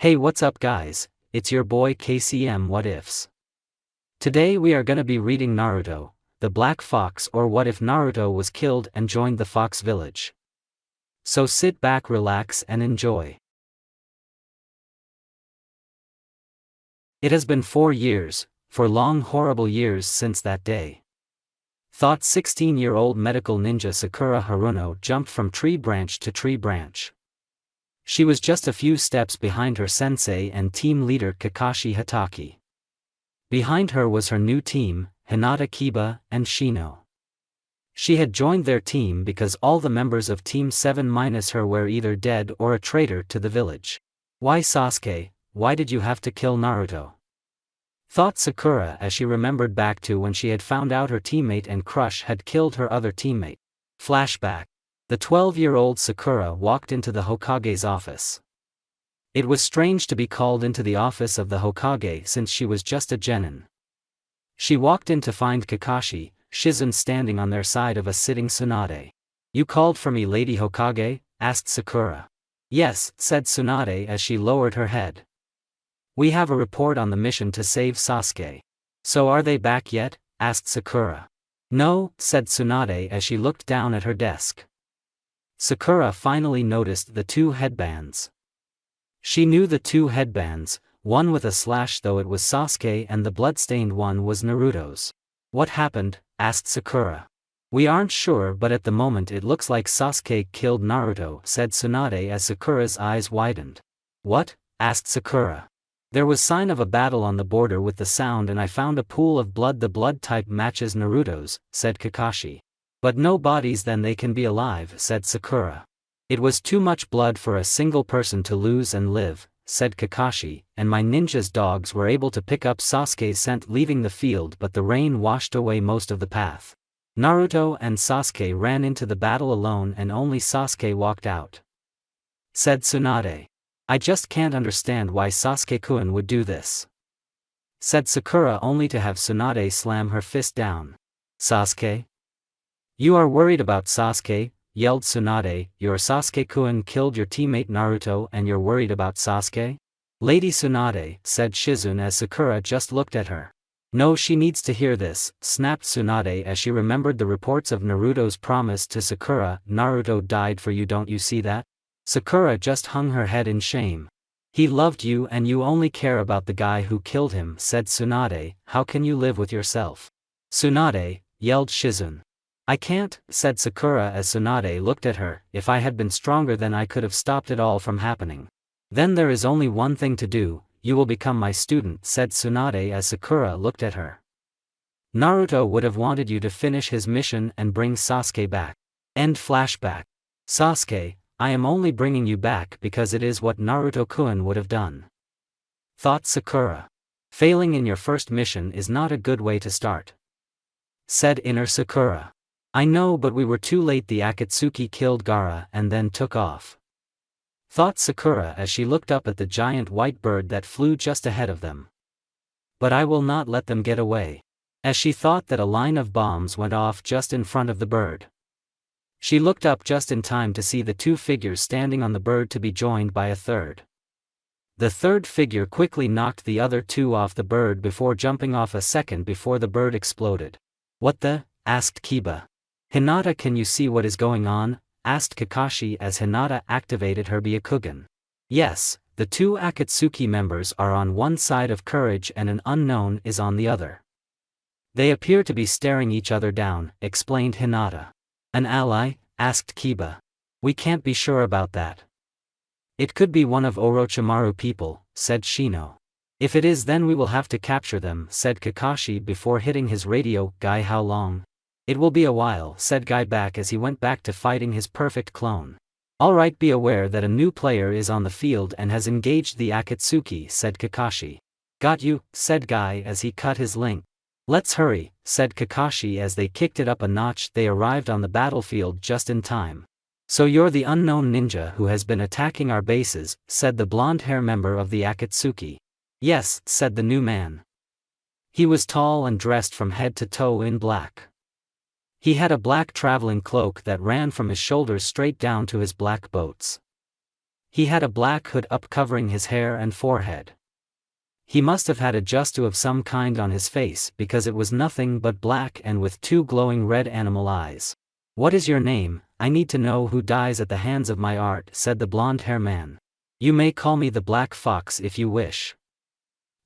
Hey, what's up guys, it's your boy KCM What Ifs. Today we are gonna be reading Naruto, the Black Fox, or what if Naruto was killed and joined the Fox Village. So sit back, relax and enjoy. It has been 4 years, 4 long horrible years since that day. Thought 16-year-old medical ninja Sakura Haruno jumped from tree branch to tree branch. She was just a few steps behind her sensei and team leader Kakashi Hatake. Behind her was her new team, Hinata Kiba and Shino. She had joined their team because all the members of Team 7 minus her were either dead or a traitor to the village. Why Sasuke, why did you have to kill Naruto? Thought Sakura as she remembered back to when she had found out her teammate and crush had killed her other teammate. Flashback. The 12-year-old Sakura walked into the Hokage's office. It was strange to be called into the office of the Hokage since she was just a genin. She walked in to find Kakashi, Shizune standing on their side of a sitting Tsunade. "You called for me, Lady Hokage?" asked Sakura. "Yes," said Tsunade as she lowered her head. "We have a report on the mission to save Sasuke." "So are they back yet?" asked Sakura. "No," said Tsunade as she looked down at her desk. Sakura finally noticed the 2 headbands. She knew the 2 headbands, one with a slash though it was Sasuke and the bloodstained one was Naruto's. "What happened?" asked Sakura. "We aren't sure, but at the moment it looks like Sasuke killed Naruto," said Tsunade as Sakura's eyes widened. "What?" asked Sakura. "There was sign of a battle on the border with the sound and I found a pool of blood. The blood type matches Naruto's," said Kakashi. "But no bodies, then they can be alive," said Sakura. "It was too much blood for a single person to lose and live," said Kakashi, "and my ninja's dogs were able to pick up Sasuke's scent leaving the field, but the rain washed away most of the path. Naruto and Sasuke ran into the battle alone and only Sasuke walked out," said Tsunade. "I just can't understand why Sasuke-kun would do this," said Sakura, only to have Tsunade slam her fist down. "Sasuke? You are worried about Sasuke?" yelled Tsunade. "Your Sasuke-kun killed your teammate Naruto and you're worried about Sasuke?" "Lady Tsunade," said Shizune as Sakura just looked at her. "No, she needs to hear this," snapped Tsunade as she remembered the reports of Naruto's promise to Sakura. "Naruto died for you, don't you see that?" Sakura just hung her head in shame. "He loved you and you only care about the guy who killed him," said Tsunade. "How can you live with yourself?" "Tsunade," yelled Shizune. "I can't," said Sakura as Tsunade looked at her. "If I had been stronger then I could have stopped it all from happening." "Then there is only one thing to do, you will become my student," said Tsunade as Sakura looked at her. "Naruto would have wanted you to finish his mission and bring Sasuke back." End flashback. "Sasuke, I am only bringing you back because it is what Naruto-kun would have done," thought Sakura. "Failing in your first mission is not a good way to start," said inner Sakura. "I know, but we were too late. The Akatsuki killed Gaara and then took off," thought Sakura as she looked up at the giant white bird that flew just ahead of them. "But I will not let them get away." As she thought that, a line of bombs went off just in front of the bird. She looked up just in time to see the 2 figures standing on the bird to be joined by a third. The third figure quickly knocked the other 2 off the bird before jumping off a second before the bird exploded. "What the?" asked Kiba. "Hinata, can you see what is going on?" asked Kakashi as Hinata activated her Byakugan. "Yes, the 2 Akatsuki members are on one side of Courage and an unknown is on the other. They appear to be staring each other down," explained Hinata. "An ally?" asked Kiba. "We can't be sure about that. It could be one of Orochimaru people," said Shino. "If it is, then we will have to capture them," said Kakashi before hitting his radio. "Guy, how long?" "It will be a while," said Guy back as he went back to fighting his perfect clone. "Alright, be aware that a new player is on the field and has engaged the Akatsuki," said Kakashi. "Got you," said Guy as he cut his link. "Let's hurry," said Kakashi as they kicked it up a notch. They arrived on the battlefield just in time. "So you're the unknown ninja who has been attacking our bases," said the blonde-hair member of the Akatsuki. "Yes," said the new man. He was tall and dressed from head to toe in black. He had a black traveling cloak that ran from his shoulders straight down to his black boots. He had a black hood up covering his hair and forehead. He must have had a justu of some kind on his face because it was nothing but black and with two glowing red animal eyes. "What is your name? I need to know who dies at the hands of my art," said the blonde-hair man. "You may call me the Black Fox if you wish,"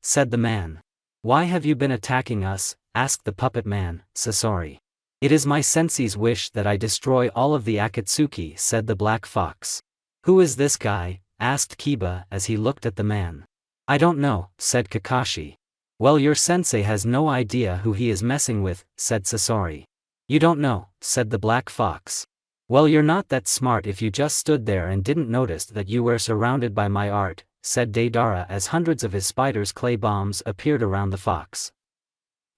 said the man. "Why have you been attacking us?" asked the puppet man, Sasori. "It is my sensei's wish that I destroy all of the Akatsuki," said the Black Fox. "Who is this guy?" asked Kiba as he looked at the man. "I don't know," said Kakashi. "Well, your sensei has no idea who he is messing with," said Sasori. "You don't know," said the Black Fox. "Well, you're not that smart if you just stood there and didn't notice that you were surrounded by my art," said Deidara as hundreds of his spider's clay bombs appeared around the fox.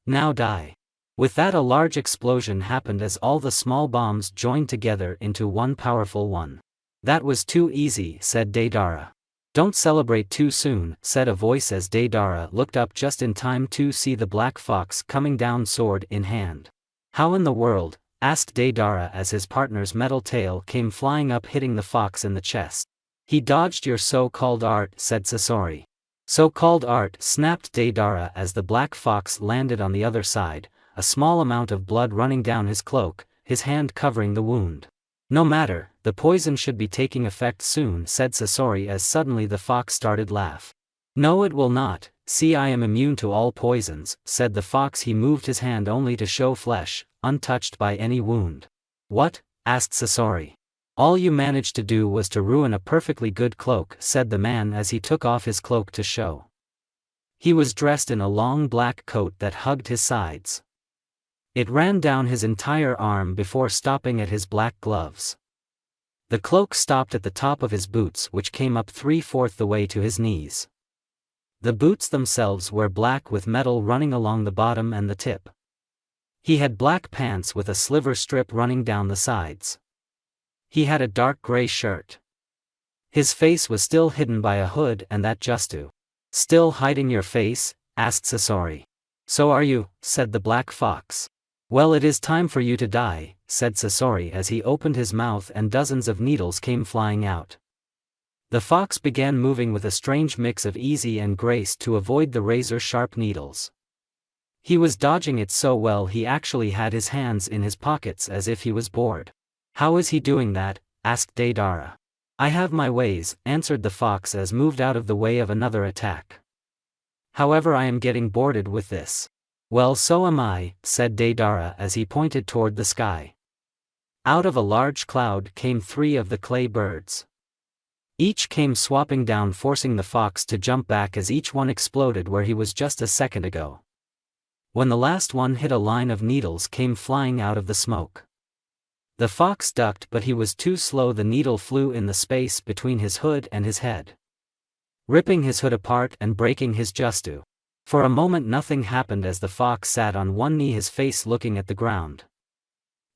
"Now die." With that, a large explosion happened as all the small bombs joined together into one powerful one. "That was too easy," said Deidara. "Don't celebrate too soon," said a voice as Deidara looked up just in time to see the Black Fox coming down sword in hand. "How in the world?" asked Deidara as his partner's metal tail came flying up, hitting the fox in the chest. "He dodged your so-called art," said Sasori. "So-called art," snapped Deidara as the Black Fox landed on the other side, a small amount of blood running down his cloak, his hand covering the wound. "No matter, the poison should be taking effect soon," said Sasori as suddenly the fox started laugh. "No, it will not. See, I am immune to all poisons," said the fox. He moved his hand only to show flesh, untouched by any wound. "What?" asked Sasori. "All you managed to do was to ruin a perfectly good cloak," said the man as he took off his cloak to show. He was dressed in a long black coat that hugged his sides. It ran down his entire arm before stopping at his black gloves. The cloak stopped at the top of his boots, which came up 3/4 the way to his knees. The boots themselves were black with metal running along the bottom and the tip. He had black pants with a sliver strip running down the sides. He had a dark gray shirt. His face was still hidden by a hood, and that justu. "Still hiding your face?" asked Sasori. "So are you," said the Black Fox. "Well, it is time for you to die," said Sasori as he opened his mouth and dozens of needles came flying out. The fox began moving with a strange mix of ease and grace to avoid the razor-sharp needles. He was dodging it so well he actually had his hands in his pockets as if he was bored. "How is he doing that?" asked Deidara. "I have my ways," answered the fox as moved out of the way of another attack. "However, I am getting bored with this." "Well, so am I," said Deidara as he pointed toward the sky. Out of a large cloud came 3 of the clay birds. Each came swapping down, forcing the fox to jump back as each one exploded where he was just a second ago. When the last one hit, a line of needles came flying out of the smoke. The fox ducked, but he was too slow. The needle flew in the space between his hood and his head, ripping his hood apart and breaking his justu. For a moment nothing happened as the fox sat on one knee, his face looking at the ground.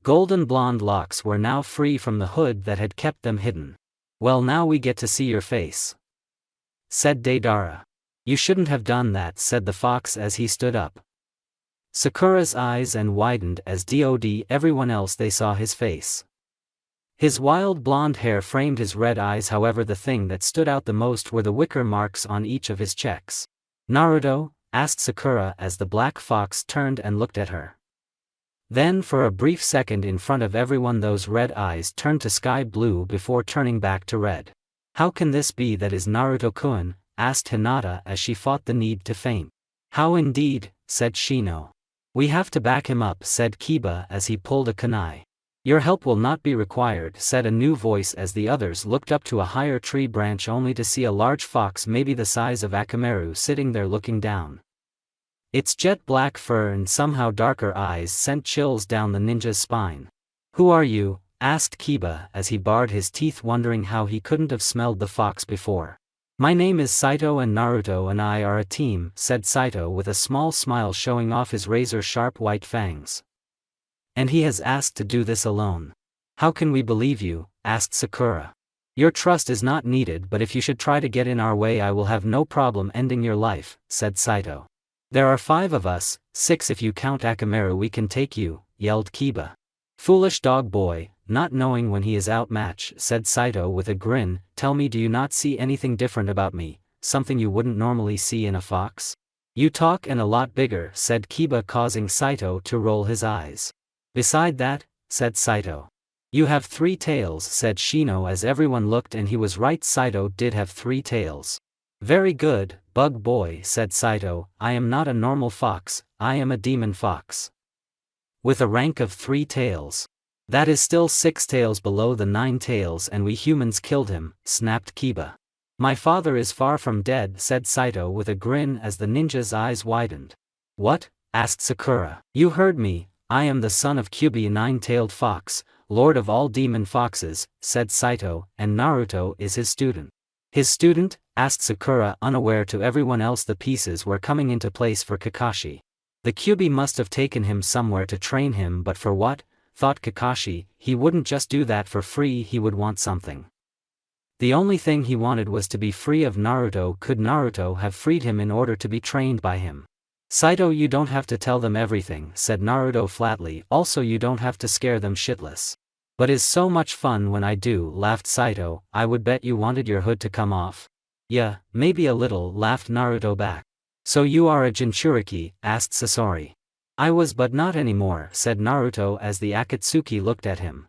Golden blonde locks were now free from the hood that had kept them hidden. "Well, now we get to see your face," said Deidara. "You shouldn't have done that," said the fox as he stood up. Sakura's eyes widened as did everyone else. They saw his face. His wild blonde hair framed his red eyes. However, the thing that stood out the most were the wicker marks on each of his checks. "Naruto?" asked Sakura as the Black Fox turned and looked at her. Then for a brief second in front of everyone those red eyes turned to sky blue before turning back to red. "How can this be? That is Naruto-kun?" asked Hinata as she fought the need to faint. "How indeed," said Shino. "We have to back him up," said Kiba as he pulled a kunai. "Your help will not be required," said a new voice as the others looked up to a higher tree branch only to see a large fox maybe the size of Akamaru sitting there looking down. Its jet black fur and somehow darker eyes sent chills down the ninja's spine. "Who are you?" asked Kiba as he bared his teeth, wondering how he couldn't have smelled the fox before. "My name is Saito, and Naruto and I are a team," said Saito with a small smile showing off his razor-sharp white fangs. "And he has asked to do this alone. How can we believe you?" asked Sakura. "Your trust is not needed, but if you should try to get in our way I will have no problem ending your life," said Saito. "There are 5 of us, 6 if you count Akamaru. We can take you," yelled Kiba. "Foolish dog boy," not knowing when he is outmatched, said Saito with a grin. Tell me, do you not see anything different about me, something you wouldn't normally see in a fox? You talk and a lot bigger, said Kiba, causing Saito to roll his eyes. Beside that, said Saito. You have 3 tails, said Shino, as everyone looked, and he was right, Saito did have 3 tails. Very good, bug boy, said Saito. I am not a normal fox, I am a demon fox. With a rank of 3 tails. That is still 6 tails below the 9 tails, and we humans killed him, snapped Kiba. My father is far from dead, said Saito with a grin as the ninja's eyes widened. What? Asked Sakura. You heard me, I am the son of Kyubi, 9-tailed fox, lord of all demon foxes, said Saito, and Naruto is his student. His student? Asked Sakura, unaware to everyone else the pieces were coming into place for Kakashi. The Kyubi must have taken him somewhere to train him, but for what? Thought Kakashi. He wouldn't just do that for free, he would want something. The only thing he wanted was to be free of Naruto. Could Naruto have freed him in order to be trained by him? Saito, you don't have to tell them everything, said Naruto flatly. Also, you don't have to scare them shitless. But it's so much fun when I do, laughed Saito. I would bet you wanted your hood to come off. Yeah, maybe a little, laughed Naruto back. So you are a Jinchuriki? Asked Sasori. I was, but not anymore, said Naruto as the Akatsuki looked at him.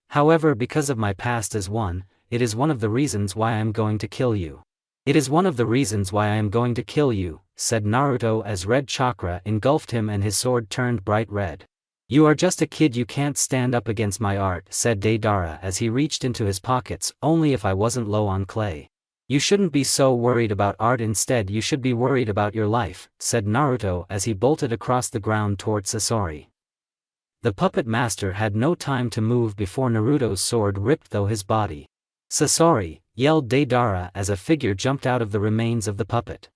However, because of my past as one, it is one of the reasons why I am going to kill you. It is one of the reasons why I am going to kill you, said Naruto as red chakra engulfed him and his sword turned bright red. You are just a kid, you can't stand up against my art, said Deidara as he reached into his pockets. Only if I wasn't low on clay. You shouldn't be so worried about art, instead you should be worried about your life, said Naruto as he bolted across the ground toward Sasori. The puppet master had no time to move before Naruto's sword ripped through his body. Sasori, yelled Deidara as a figure jumped out of the remains of the puppet.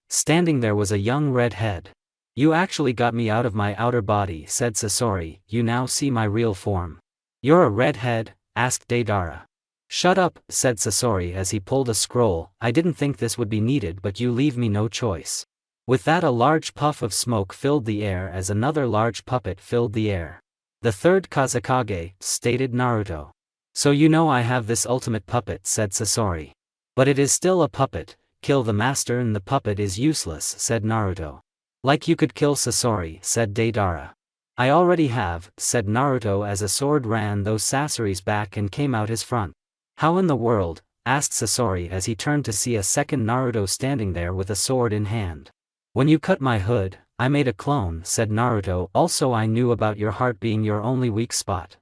Standing there was a young red head. You actually got me out of my outer body, said Sasori. You now see my real form. You're a redhead? Asked Deidara. Shut up, said Sasori as he pulled a scroll. I didn't think this would be needed, but you leave me no choice. With that, a large puff of smoke filled the air as another large puppet filled the air. The third Kazekage, stated Naruto. So you know I have this ultimate puppet, said Sasori. But it is still a puppet. Kill the master and the puppet is useless, said Naruto. Like you could kill Sasori, said Deidara. I already have, said Naruto as a sword ran those Sasori's back and came out his front. How in the world? Asked Sasori as he turned to see a second Naruto standing there with a sword in hand. When you cut my hood, I made a clone, said Naruto. Also, I knew about your heart being your only weak spot.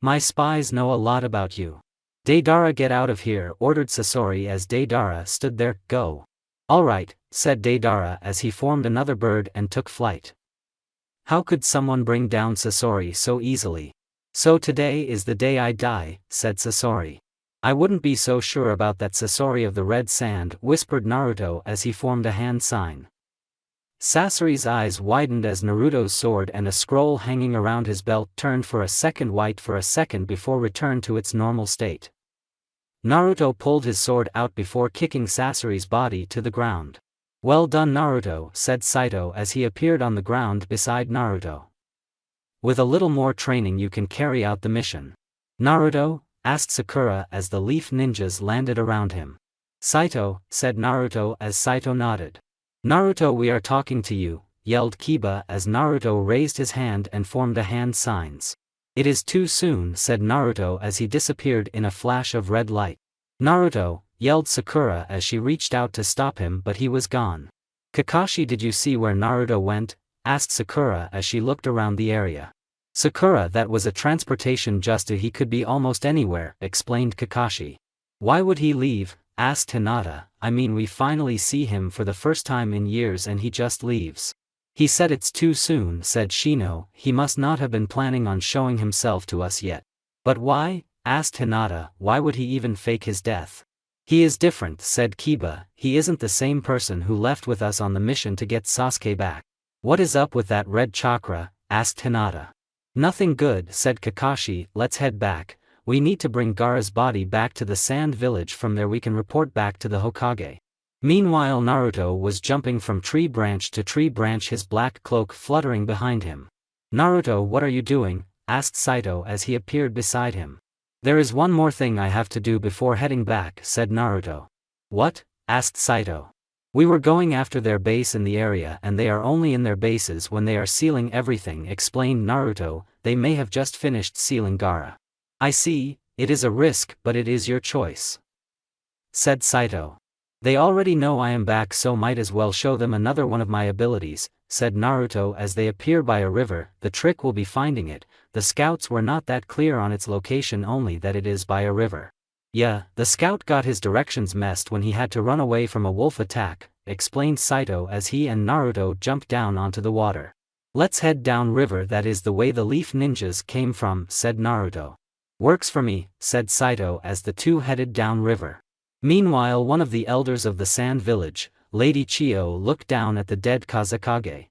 My spies know a lot about you. Deidara, get out of here, ordered Sasori as Deidara stood there. Go. Alright, said Deidara as he formed another bird and took flight. How could someone bring down Sasori so easily? So today is the day I die, said Sasori. I wouldn't be so sure about that, Sasori of the red sand, whispered Naruto as he formed a hand sign. Sasori's eyes widened as Naruto's sword and a scroll hanging around his belt turned for a second white for a second before returned to its normal state. Naruto pulled his sword out before kicking Sasori's body to the ground. Well done, Naruto, said Saito as he appeared on the ground beside Naruto. With a little more training you can carry out the mission. Naruto? Asked Sakura as the leaf ninjas landed around him. Saito, said Naruto as Saito nodded. Naruto, we are talking to you, yelled Kiba as Naruto raised his hand and formed a hand signs. It is too soon, said Naruto as he disappeared in a flash of red light. Naruto, yelled Sakura as she reached out to stop him, but he was gone. Kakashi, did you see where Naruto went? Asked Sakura as she looked around the area. Sakura, that was a transportation just he could be almost anywhere, explained Kakashi. Why would he leave? Asked Hinata. I mean, we finally see him for the first time in years and he just leaves. He said it's too soon, said Shino. He must not have been planning on showing himself to us yet. But why? Asked Hinata. Why would he even fake his death? He is different, said Kiba. He isn't the same person who left with us on the mission to get Sasuke back. What is up with that red chakra? Asked Hinata. Nothing good, said Kakashi. Let's head back. We need to bring Gaara's body back to the sand village. From there we can report back to the Hokage. Meanwhile, Naruto was jumping from tree branch to tree branch, his black cloak fluttering behind him. Naruto, what are you doing? asked Saito as he appeared beside him. There is one more thing I have to do before heading back, said Naruto. What? Asked Saito. We were going after their base in the area and they are only in their bases when they are sealing everything, explained Naruto. They may have just finished sealing Gaara. I see, it is a risk but it is your choice, said Saito. They already know I am back, so might as well show them another one of my abilities, said Naruto as they appear by a river. The trick will be finding it. The scouts were not that clear on its location, only that it is by a river. Yeah, the scout got his directions messed when he had to run away from a wolf attack, explained Saito as he and Naruto jumped down onto the water. Let's head down river, that is the way the leaf ninjas came from, said Naruto. Works for me, said Saito as the two headed down river. Meanwhile, one of the elders of the Sand Village, Lady Chiyo, looked down at the dead Kazekage.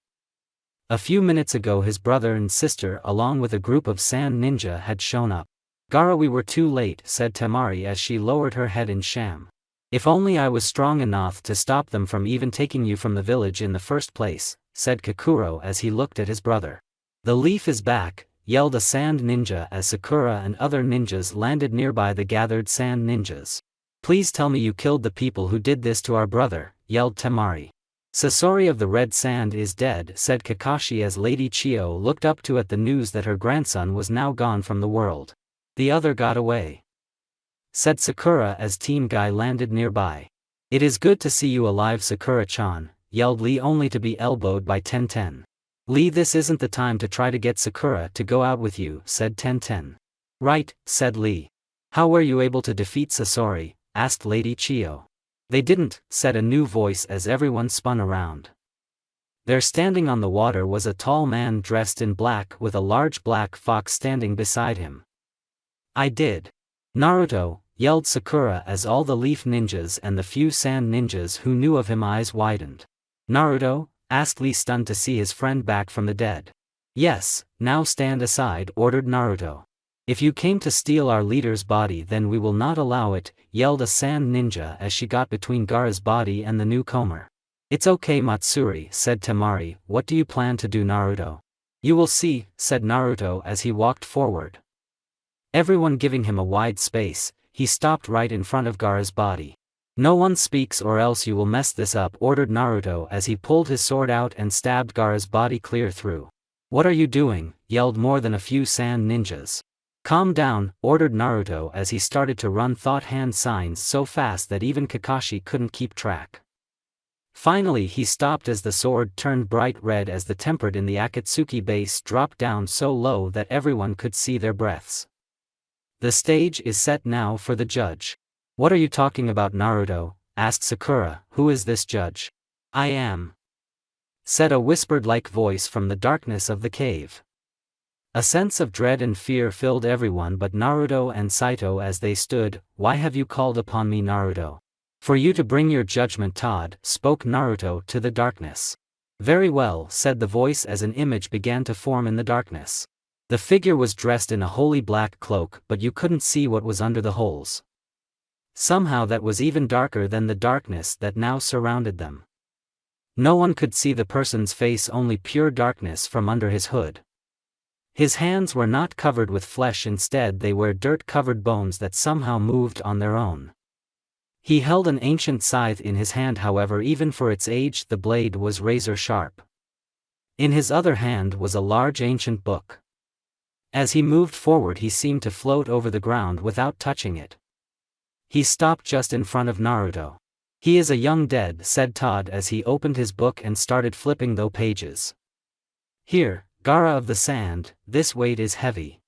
A few minutes ago his brother and sister along with a group of sand ninja had shown up. Gaara, we were too late, said Temari as she lowered her head in sham. If only I was strong enough to stop them from even taking you from the village in the first place, said Kakuro as he looked at his brother. The leaf is back, yelled a sand ninja as Sakura and other ninjas landed nearby the gathered sand ninjas. Please tell me you killed the people who did this to our brother, yelled Temari. Sasori of the Red Sand is dead, said Kakashi as Lady Chiyo looked up to at the news that her grandson was now gone from the world. The other got away, said Sakura as Team Guy landed nearby. It is good to see you alive, Sakura-chan, yelled Lee, only to be elbowed by Tenten. Lee, this isn't the time to try to get Sakura to go out with you, said Tenten. Right, said Lee. How were you able to defeat Sasori? Asked Lady Chiyo. They didn't, said a new voice as everyone spun around. There, standing on the water, was a tall man dressed in black with a large black fox standing beside him. I did. Naruto, yelled Sakura as all the leaf ninjas and the few sand ninjas who knew of him eyes widened. Naruto? Asked Lee, stunned to see his friend back from the dead. Yes, now stand aside, ordered Naruto. If you came to steal our leader's body, then we will not allow it, yelled a sand ninja as she got between Gaara's body and the newcomer. It's okay, Matsuri, said Temari. What do you plan to do, Naruto? You will see, said Naruto as he walked forward. Everyone giving him a wide space, he stopped right in front of Gaara's body. No one speaks or else you will mess this up, ordered Naruto as he pulled his sword out and stabbed Gaara's body clear through. What are you doing? Yelled more than a few sand ninjas. Calm down, ordered Naruto as he started to run thought hand signs so fast that even Kakashi couldn't keep track. Finally he stopped as the sword turned bright red as the tempered in the Akatsuki base dropped down so low that everyone could see their breaths. The stage is set now for the judge. What are you talking about, Naruto? Asked Sakura. Who is this judge? I am, said a whispered-like voice from the darkness of the cave. A sense of dread and fear filled everyone but Naruto and Saito as they stood. Why have you called upon me, Naruto? For you to bring your judgment, Todd, spoke Naruto to the darkness. Very well, said the voice as an image began to form in the darkness. The figure was dressed in a holy black cloak, but you couldn't see what was under the holes. Somehow that was even darker than the darkness that now surrounded them. No one could see the person's face, only pure darkness from under his hood. His hands were not covered with flesh, instead they were dirt-covered bones that somehow moved on their own. He held an ancient scythe in his hand, however even for its age the blade was razor-sharp. In his other hand was a large ancient book. As he moved forward he seemed to float over the ground without touching it. He stopped just in front of Naruto. He is a young dead, said Todd as he opened his book and started flipping those pages. Here, Gaara of the Sand, this weight is heavy.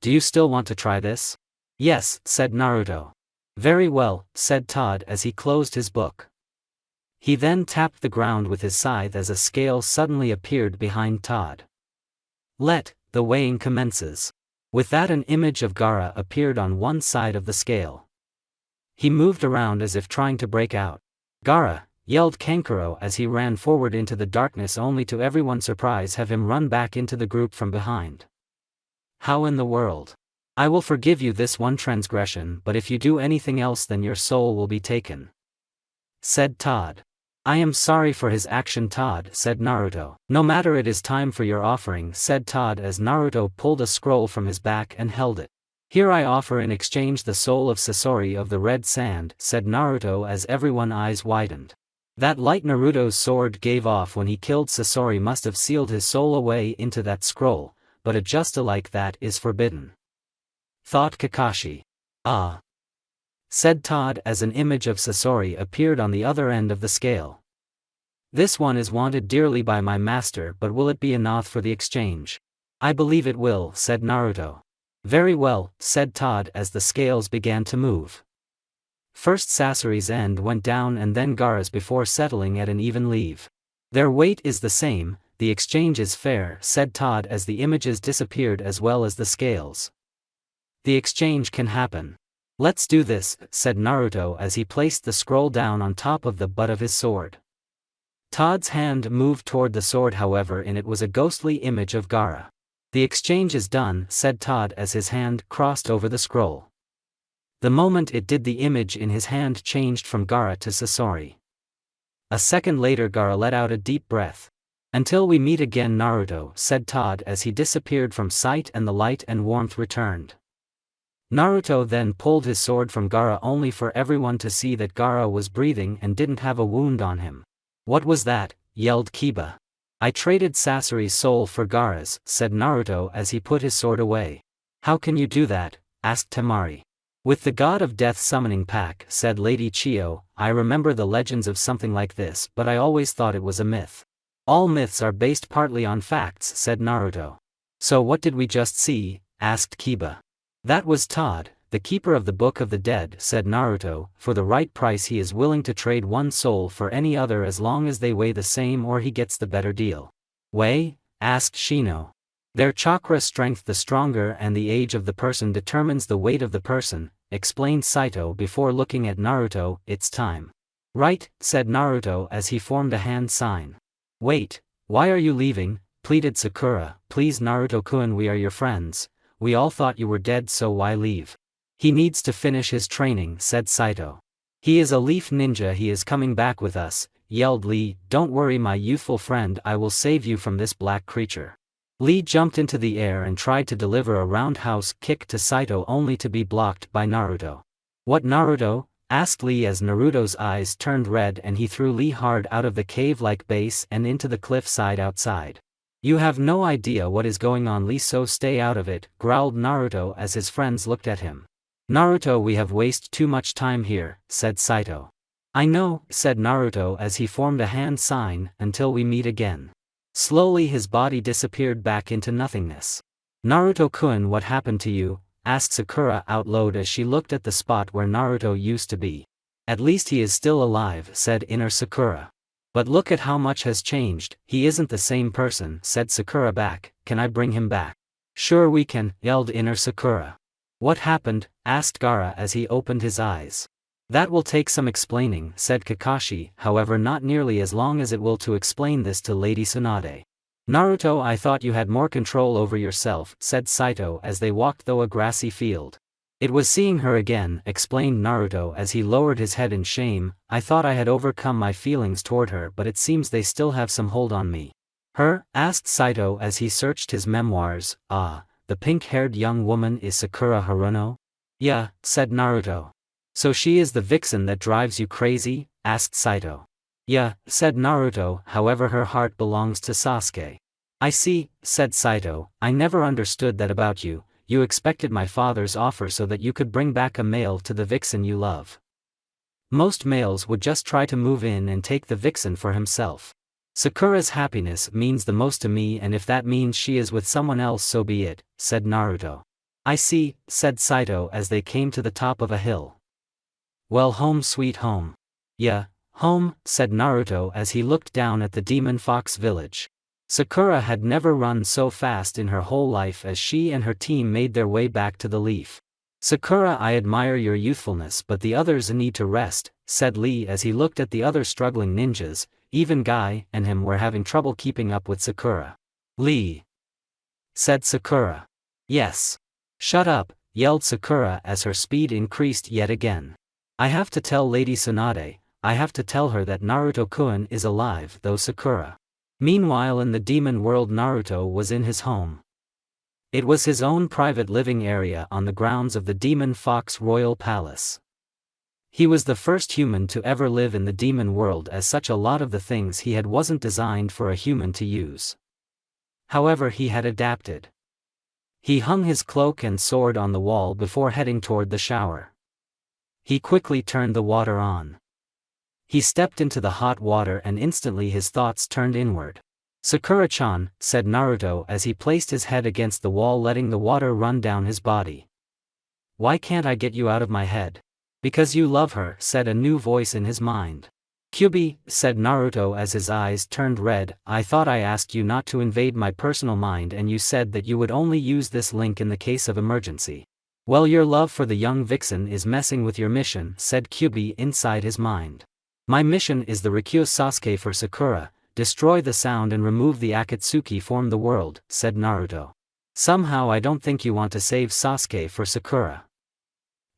Do you still want to try this? Yes, said Naruto. Very well, said Todd as he closed his book. He then tapped the ground with his scythe as a scale suddenly appeared behind Todd. Let the weighing commences. With that an image of Gaara appeared on one side of the scale. He moved around as if trying to break out. Gaara, yelled Kankuro as he ran forward into the darkness, only to everyone's surprise have him run back into the group from behind. How in the world? I will forgive you this one transgression, but if you do anything else then your soul will be taken, said Todd. I am sorry for his action, Todd, said Naruto. No matter, it is time for your offering, said Todd as Naruto pulled a scroll from his back and held it. Here I offer in exchange the soul of Sasori of the Red Sand, said Naruto as everyone's eyes widened. That light Naruto's sword gave off when he killed Sasori must have sealed his soul away into that scroll, but a justice like that is forbidden, thought Kakashi. Ah, said Todd as an image of Sasori appeared on the other end of the scale. This one is wanted dearly by my master, but will it be enough for the exchange? I believe it will, said Naruto. Very well, said Todd as the scales began to move. First Sasori's end went down and then Gaara's before settling at an even leave. Their weight is the same, the exchange is fair, said Todd as the images disappeared as well as the scales. The exchange can happen. Let's do this, said Naruto as he placed the scroll down on top of the butt of his sword. Todd's hand moved toward the sword, however, and it was a ghostly image of Gaara. The exchange is done, said Todd as his hand crossed over the scroll. The moment it did, the image in his hand changed from Gaara to Sasori. A second later Gaara let out a deep breath. Until we meet again, Naruto, said Todd as he disappeared from sight and the light and warmth returned. Naruto then pulled his sword from Gaara only for everyone to see that Gaara was breathing and didn't have a wound on him. What was that? Yelled Kiba. I traded Sasori's soul for Gaara's, said Naruto as he put his sword away. How can you do that? Asked Temari. With the god of death summoning pack, said Lady Chio. I remember the legends of something like this, but I always thought it was a myth. All myths are based partly on facts, said Naruto. So what did we just see? Asked Kiba. That was Todd, the keeper of the Book of the Dead, said Naruto. For the right price he is willing to trade one soul for any other as long as they weigh the same or he gets the better deal. Weigh? Asked Shino. Their chakra strength the stronger and the age of the person determines the weight of the person, explained Saito before looking at Naruto. It's time. Right, said Naruto as he formed a hand sign. Wait, why are you leaving? Pleaded Sakura. Please Naruto-kun, we are your friends. We all thought you were dead, so why leave? He needs to finish his training, said Saito. He is a leaf ninja, he is coming back with us, yelled Lee. Don't worry my youthful friend, I will save you from this black creature. Lee jumped into the air and tried to deliver a roundhouse kick to Saito only to be blocked by Naruto. What Naruto? Asked Lee as Naruto's eyes turned red and he threw Lee hard out of the cave-like base and into the cliffside outside. You have no idea what is going on, Lee, so stay out of it, growled Naruto as his friends looked at him. Naruto, we have wasted too much time here, said Saito. I know, said Naruto as he formed a hand sign, until we meet again. Slowly his body disappeared back into nothingness. Naruto-kun, what happened to you? Asked Sakura out loud as she looked at the spot where Naruto used to be. At least he is still alive, said inner Sakura. But look at how much has changed, he isn't the same person, said Sakura back. Can I bring him back? Sure we can, yelled inner Sakura. What happened? Asked Gaara as he opened his eyes. That will take some explaining, said Kakashi, however not nearly as long as it will to explain this to Lady Tsunade. Naruto, I thought you had more control over yourself, said Saito as they walked through a grassy field. It was seeing her again, explained Naruto as he lowered his head in shame. I thought I had overcome my feelings toward her, but it seems they still have some hold on me. Her? Asked Saito as he searched his memoirs. Ah, the pink-haired young woman is Sakura Haruno? Yeah, said Naruto. So she is the vixen that drives you crazy? Asked Saito. Yeah, said Naruto, however her heart belongs to Sasuke. I see, said Saito, I never understood that about you. You expected my father's offer so that you could bring back a male to the vixen you love. Most males would just try to move in and take the vixen for himself. Sakura's happiness means the most to me, and if that means she is with someone else, so be it, said Naruto. I see, said Saito as they came to the top of a hill. Well, home sweet home. Yeah, home, said Naruto as he looked down at the Demon Fox village. Sakura had never run so fast in her whole life as she and her team made their way back to the leaf. Sakura, I admire your youthfulness, but the others need to rest, said Lee as he looked at the other struggling ninjas. Even Guy and him were having trouble keeping up with Sakura. Lee, said Sakura. Yes. Shut up, yelled Sakura as her speed increased yet again. I have to tell Lady Tsunade, I have to tell her that Naruto-kun is alive though Sakura. Meanwhile in the demon world Naruto was in his home. It was his own private living area on the grounds of the Demon Fox Royal Palace. He was the first human to ever live in the demon world, as such a lot of the things he had wasn't designed for a human to use. However, he had adapted. He hung his cloak and sword on the wall before heading toward the shower. He quickly turned the water on. He stepped into the hot water and instantly his thoughts turned inward. "Sakura-chan," said Naruto as he placed his head against the wall, letting the water run down his body. "Why can't I get you out of my head?" "Because you love her," said a new voice in his mind. "Kyubi," said Naruto as his eyes turned red, "I thought I asked you not to invade my personal mind and you said that you would only use this link in the case of emergency." "Well, your love for the young vixen is messing with your mission," said Kyubi inside his mind. "My mission is the Rikyu Sasuke for Sakura, destroy the sound and remove the Akatsuki from the world," said Naruto. "Somehow I don't think you want to save Sasuke for Sakura.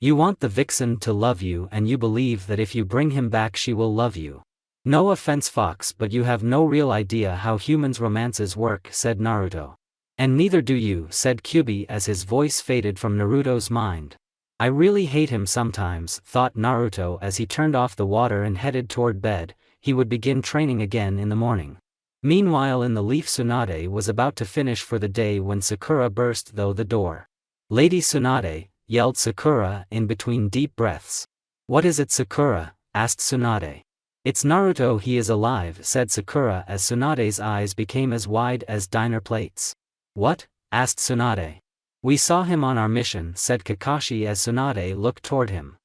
You want the vixen to love you and you believe that if you bring him back she will love you. No offense Fox, but you have no real idea how humans' romances work," said Naruto. "And neither do you," said Kyubi as his voice faded from Naruto's mind. "I really hate him sometimes," thought Naruto as he turned off the water and headed toward bed. He would begin training again in the morning. Meanwhile in the Leaf, Tsunade was about to finish for the day when Sakura burst through the door. "Lady Tsunade," yelled Sakura in between deep breaths. "What is it, Sakura?" asked Tsunade. "It's Naruto, he is alive," said Sakura as Tsunade's eyes became as wide as dinner plates. "What?" asked Tsunade. "We saw him on our mission," said Kakashi as Tsunade looked toward him.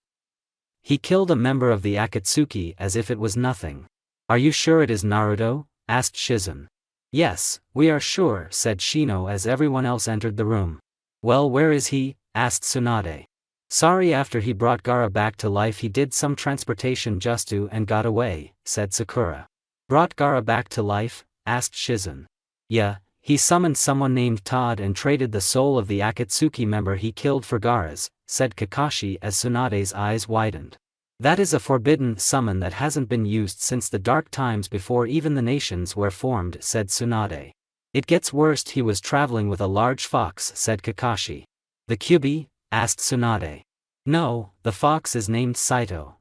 "He killed a member of the Akatsuki as if it was nothing." "Are you sure it is Naruto?" asked Shizen. "Yes, we are sure," said Shino as everyone else entered the room. "Well, where is he?" asked Tsunade. "Sorry, after he brought Gaara back to life he did some transportation justu and got away," said Sakura. "Brought Gaara back to life?" asked Shizen. "Yeah, he summoned someone named Todd and traded the soul of the Akatsuki member he killed for Gaara's," said Kakashi as Tsunade's eyes widened. "That is a forbidden summon that hasn't been used since the dark times before even the nations were formed," said Tsunade. "It gets worse, he was traveling with a large fox," said Kakashi. "The Kyubi?" asked Tsunade. "No, the fox is named Saito."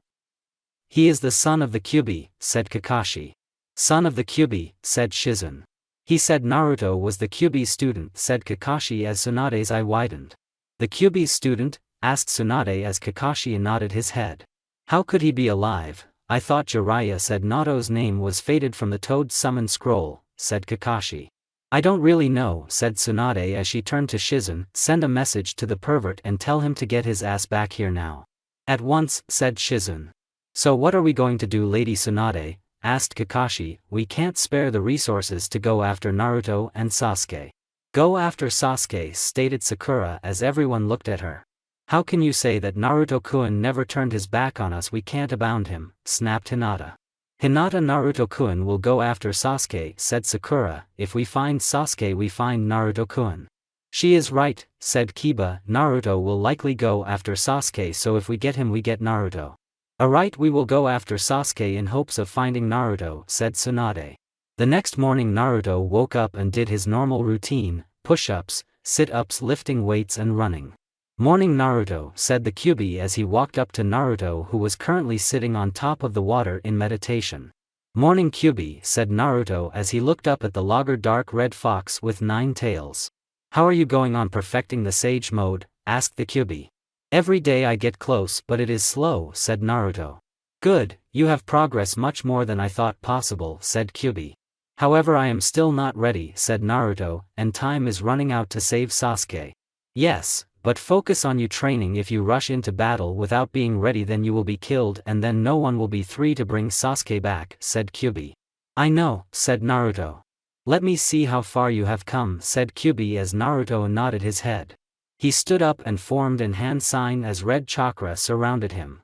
"He is the son of the Kyubi," said Kakashi. "Son of the Kyubi," said Shizen. "He said Naruto was the Kyubi's student," said Kakashi as Tsunade's eye widened. "The Kyubi's student?" asked Tsunade as Kakashi nodded his head. "How could he be alive? I thought Jiraiya said Naruto's name was faded from the Toad summon scroll," said Kakashi. "I don't really know," said Tsunade as she turned to Shizen. "Send a message to the pervert and tell him to get his ass back here now." "At once," said Shizen. "So what are we going to do, Lady Tsunade?" asked Kakashi. "We can't spare the resources to go after Naruto and Sasuke." "Go after Sasuke," stated Sakura as everyone looked at her. "How can you say that? Naruto-kun never turned his back on us, we can't abound him," snapped Hinata. "Hinata, Naruto-kun will go after Sasuke," said Sakura. "If we find Sasuke we find Naruto-kun." "She is right," said Kiba. "Naruto will likely go after Sasuke, so if we get him we get Naruto." "Alright, we will go after Sasuke in hopes of finding Naruto," said Tsunade. The next morning Naruto woke up and did his normal routine, push-ups, sit-ups, lifting weights and running. "Morning, Naruto," said the Kyubi as he walked up to Naruto, who was currently sitting on top of the water in meditation. "Morning, Kyubi," said Naruto as he looked up at the logger dark red fox with 9 tails. "How are you going on perfecting the sage mode?" asked the Kyubi. "Every day I get close, but it is slow," said Naruto. "Good, you have progress much more than I thought possible," said Kyubi. "However, I am still not ready," said Naruto, "and time is running out to save Sasuke." "Yes, but focus on your training. If you rush into battle without being ready then you will be killed and then no one will be free to bring Sasuke back," said Kyubi. "I know," said Naruto. "Let me see how far you have come," said Kyubi as Naruto nodded his head. He stood up and formed an hand sign as red chakra surrounded him.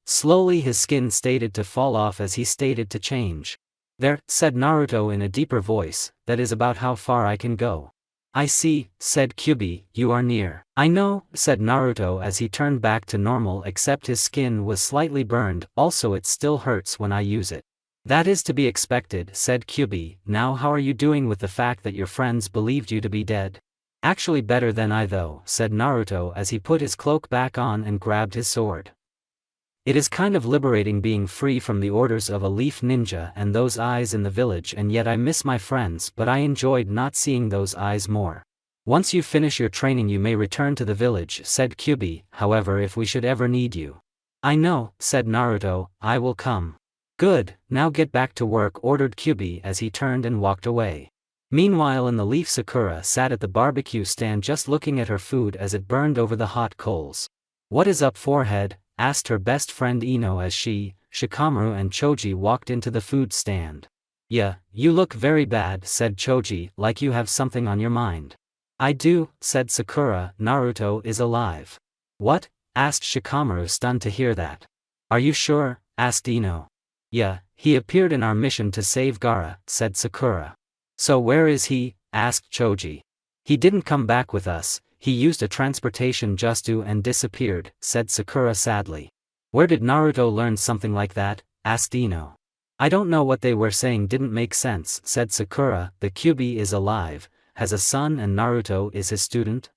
Slowly his skin started to fall off as he started to change. "There," said Naruto in a deeper voice, "that is about how far I can go. I see, said Kyubi, you are near. I know, said Naruto as he turned back to normal except his skin was slightly burned, also it still hurts when I use it. That is to be expected, said Kyubi. Now how are you doing with the fact that your friends believed you to be dead? Actually better than I though, said Naruto as he put his cloak back on and grabbed his sword. It is kind of liberating being free from the orders of a leaf ninja and those eyes in the village, and yet I miss my friends, but I enjoyed not seeing those eyes more. Once you finish your training you may return to the village, said Kyubi, however if we should ever need you. I know, said Naruto, I will come. Good, now get back to work, ordered Kyubi as he turned and walked away. Meanwhile in the leaf Sakura sat at the barbecue stand just looking at her food as it burned over the hot coals. What is up forehead? Asked her best friend Ino as she, Shikamaru and Choji walked into the food stand. Yeah, you look very bad, said Choji, like you have something on your mind. I do, said Sakura. Naruto is alive. What? Asked Shikamaru, stunned to hear that. Are you sure? Asked Ino. Yeah, he appeared in our mission to save Gaara, said Sakura. So where is he? Asked Choji. He didn't come back with us. He used a transportation justu and disappeared, said Sakura sadly. Where did Naruto learn something like that? Asked Ino. I don't know, what they were saying didn't make sense, said Sakura. The Kyubi is alive, has a son, and Naruto is his student?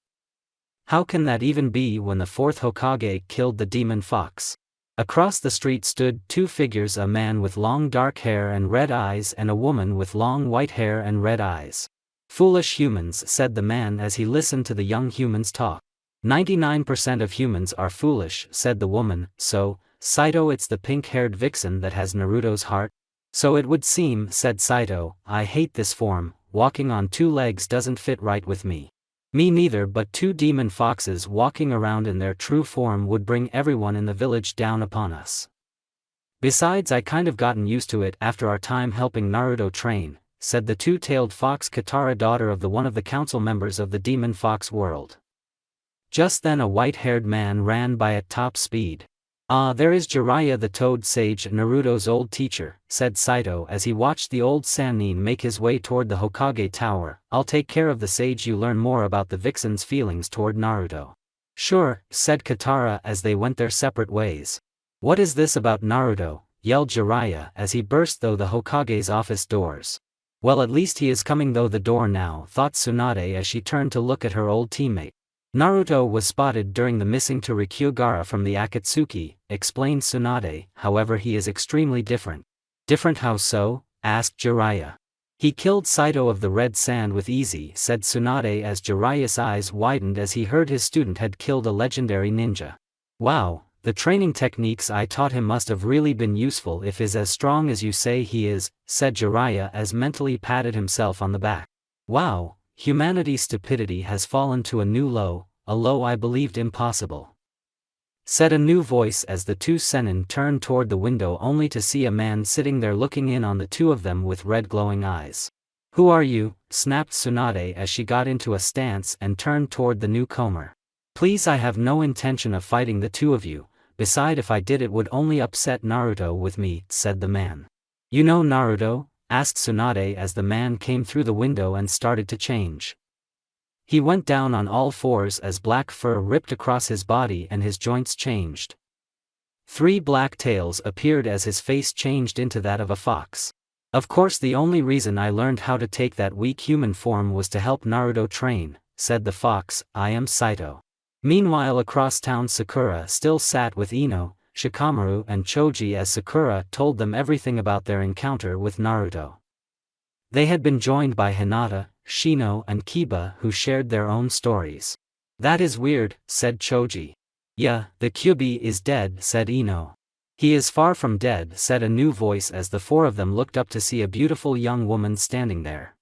How can that even be when the fourth Hokage killed the demon fox? Across the street stood two figures, a man with long dark hair and red eyes and a woman with long white hair and red eyes. Foolish humans, said the man as he listened to the young humans talk. 99% of humans are foolish, said the woman. So, Saito, it's the pink-haired vixen that has Naruto's heart? So it would seem, said Saito. I hate this form, walking on two legs doesn't fit right with me. Me neither, but two demon foxes walking around in their true form would bring everyone in the village down upon us. Besides, I kind of gotten used to it after our time helping Naruto train, said the two-tailed fox Katara, daughter of one of the council members of the demon fox world. Just then a white-haired man ran by at top speed. Ah, there is Jiraiya the Toad Sage, Naruto's old teacher, said Saito as he watched the old Sannin make his way toward the Hokage tower. I'll take care of the sage, you learn more about the vixen's feelings toward Naruto. Sure, said Katara as they went their separate ways. What is this about Naruto? Yelled Jiraiya as he burst through the Hokage's office doors. Well, at least he is coming through the door now, thought Tsunade as she turned to look at her old teammate. Naruto was spotted during the missing to Resurrecting Gaara from the Akatsuki, explained Tsunade, however he is extremely different. Different how so? Asked Jiraiya. He killed Saito of the Red Sand with easy, said Tsunade as Jiraiya's eyes widened as he heard his student had killed a legendary ninja. Wow, the training techniques I taught him must have really been useful if he's as strong as you say he is, said Jiraiya as mentally patted himself on the back. Wow, humanity's stupidity has fallen to a new low, a low I believed impossible. Said a new voice as the two Sennin turned toward the window only to see a man sitting there looking in on the two of them with red glowing eyes. Who are you? Snapped Tsunade as she got into a stance and turned toward the newcomer. Please, I have no intention of fighting the two of you, beside if I did it would only upset Naruto with me, said the man. You know Naruto? Asked Tsunade as the man came through the window and started to change. He went down on all fours as black fur ripped across his body and his joints changed. 3 black tails appeared as his face changed into that of a fox. Of course, the only reason I learned how to take that weak human form was to help Naruto train, said the fox. I am Saito. Meanwhile across town Sakura still sat with Ino, Shikamaru and Choji as Sakura told them everything about their encounter with Naruto. They had been joined by Hinata, Shino and Kiba who shared their own stories. That is weird, said Choji. Yeah, the Kyubi is dead, said Ino. He is far from dead, said a new voice as the 4 of them looked up to see a beautiful young woman standing there.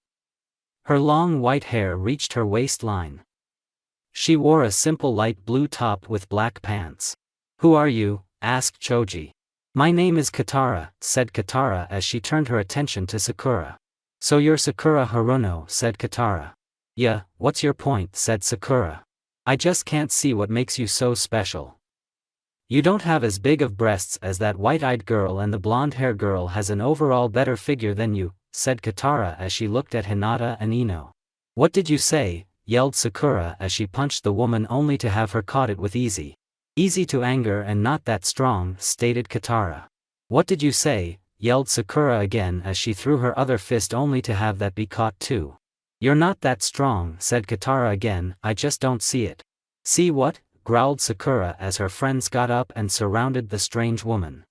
Her long white hair reached her waistline. She wore a simple light blue top with black pants. Who are you? Asked Choji. My name is Katara, said Katara as she turned her attention to Sakura. So you're Sakura Haruno, said Katara. Yeah, what's your point, said Sakura. I just can't see what makes you so special. You don't have as big of breasts as that white-eyed girl, and the blonde-haired girl has an overall better figure than you, said Katara as she looked at Hinata and Ino. What did you say? yelled Sakura as she punched the woman only to have her caught it with easy. Easy to anger and not that strong, stated Katara. What did you say? Yelled Sakura again as she threw her other fist only to have that be caught too. You're not that strong, said Katara again, I just don't see it. See what? Growled Sakura as her friends got up and surrounded the strange woman.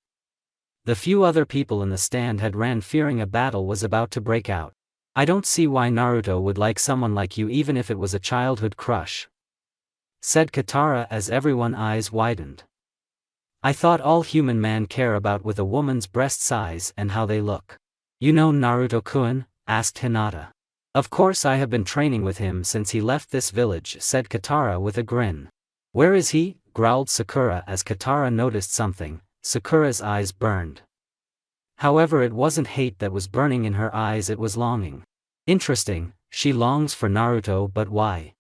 The few other people in the stand had ran fearing a battle was about to break out. I don't see why Naruto would like someone like you even if it was a childhood crush, said Katara as everyone's eyes widened. I thought all human men care about with a woman's breast size and how they look. You know Naruto-kun? Asked Hinata. Of course I have been training with him since he left this village, said Katara with a grin. Where is he? Growled Sakura as Katara noticed something. Sakura's eyes burned. However, it wasn't hate that was burning in her eyes, it was longing. Interesting, she longs for Naruto, but why?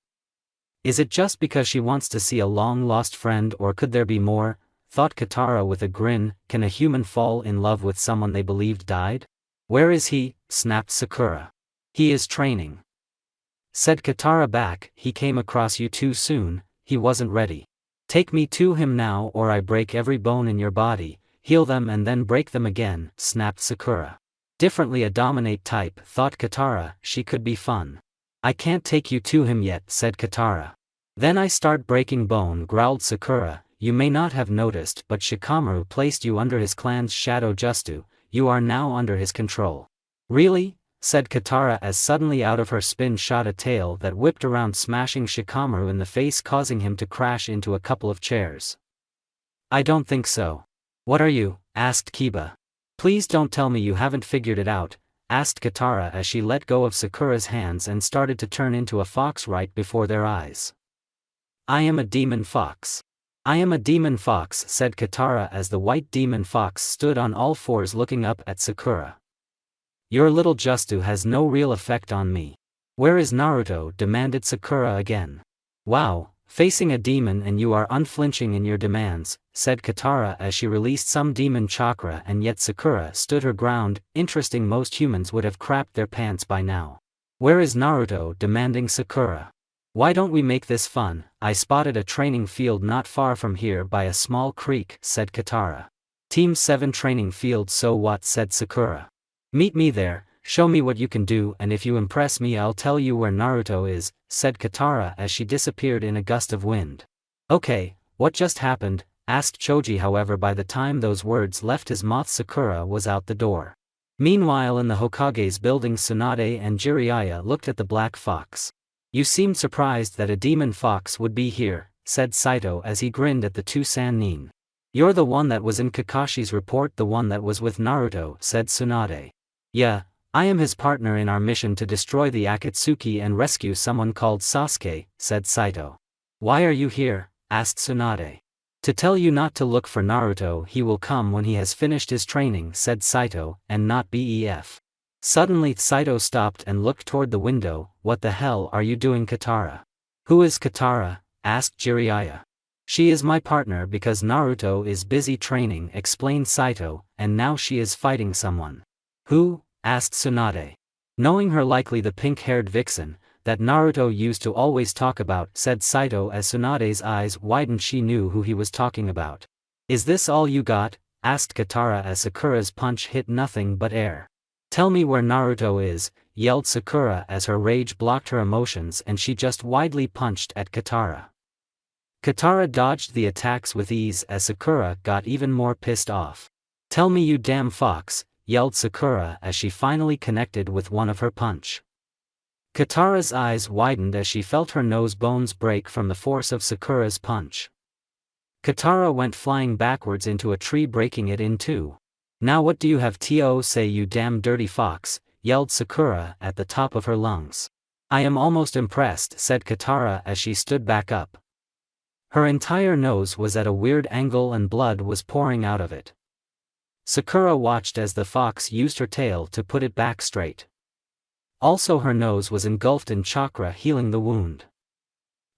Is it just because she wants to see a long-lost friend, or could there be more? Thought Katara with a grin. Can a human fall in love with someone they believed died? Where is he? Snapped Sakura. He is training, said Katara back. He came across you too soon, he wasn't ready. Take me to him now or I break every bone in your body, heal them and then break them again, snapped Sakura. Differently a dominate type, thought Katara, she could be fun. I can't take you to him yet, said Katara. Then I start breaking bone, growled Sakura. You may not have noticed, but Shikamaru placed you under his clan's shadow Justu, you are now under his control. Really? Said Katara as suddenly out of her spin shot a tail that whipped around, smashing Shikamaru in the face, causing him to crash into a couple of chairs. I don't think so. What are you? Asked Kiba. Please don't tell me you haven't figured it out, asked Katara as she let go of Sakura's hands and started to turn into a fox right before their eyes. I am a demon fox. I am a demon fox, said Katara as the white demon fox stood on all fours looking up at Sakura. Your little Justu has no real effect on me. Where is Naruto? Demanded Sakura again. Wow, facing a demon and you are unflinching in your demands, said Katara as she released some demon chakra, and yet Sakura stood her ground. Interesting, most humans would have crapped their pants by now. Where is Naruto? Demanding Sakura. Why don't we make this fun? I spotted a training field not far from here by a small creek, said Katara. Team 7 training field, so what? Said Sakura. Meet me there, show me what you can do, and if you impress me I'll tell you where Naruto is, said Katara as she disappeared in a gust of wind. Okay, what just happened? Asked Choji. However, by the time those words left his mouth, Sakura was out the door. Meanwhile, in the Hokage's building, Tsunade and Jiraiya looked at the black fox. You seemed surprised that a demon fox would be here, said Saito as he grinned at the two Sannin. You're the one that was in Kakashi's report, the one that was with Naruto, said Tsunade. Yeah, I am his partner in our mission to destroy the Akatsuki and rescue someone called Sasuke, said Saito. Why are you here? Asked Tsunade. To tell you not to look for Naruto, he will come when he has finished his training, said Saito, and not BEF. Suddenly Saito stopped and looked toward the window. What the hell are you doing, Katara? Who is Katara? Asked Jiraiya. She is my partner because Naruto is busy training, explained Saito, and now she is fighting someone. Who? Asked Tsunade. Knowing her, likely the pink-haired vixen that Naruto used to always talk about, said Saito as Tsunade's eyes widened. She knew who he was talking about. Is this all you got? Asked Katara as Sakura's punch hit nothing but air. Tell me where Naruto is, yelled Sakura as her rage blocked her emotions and she just widely punched at Katara. Katara dodged the attacks with ease as Sakura got even more pissed off. Tell me, you damn fox, yelled Sakura as she finally connected with one of her punch. Katara's eyes widened as she felt her nose bones break from the force of Sakura's punch. Katara went flying backwards into a tree, breaking it in two. Now what do you have to say, you damn dirty fox, yelled Sakura at the top of her lungs. I am almost impressed, said Katara as she stood back up. Her entire nose was at a weird angle and blood was pouring out of it. Sakura watched as the fox used her tail to put it back straight. Also, her nose was engulfed in chakra, healing the wound.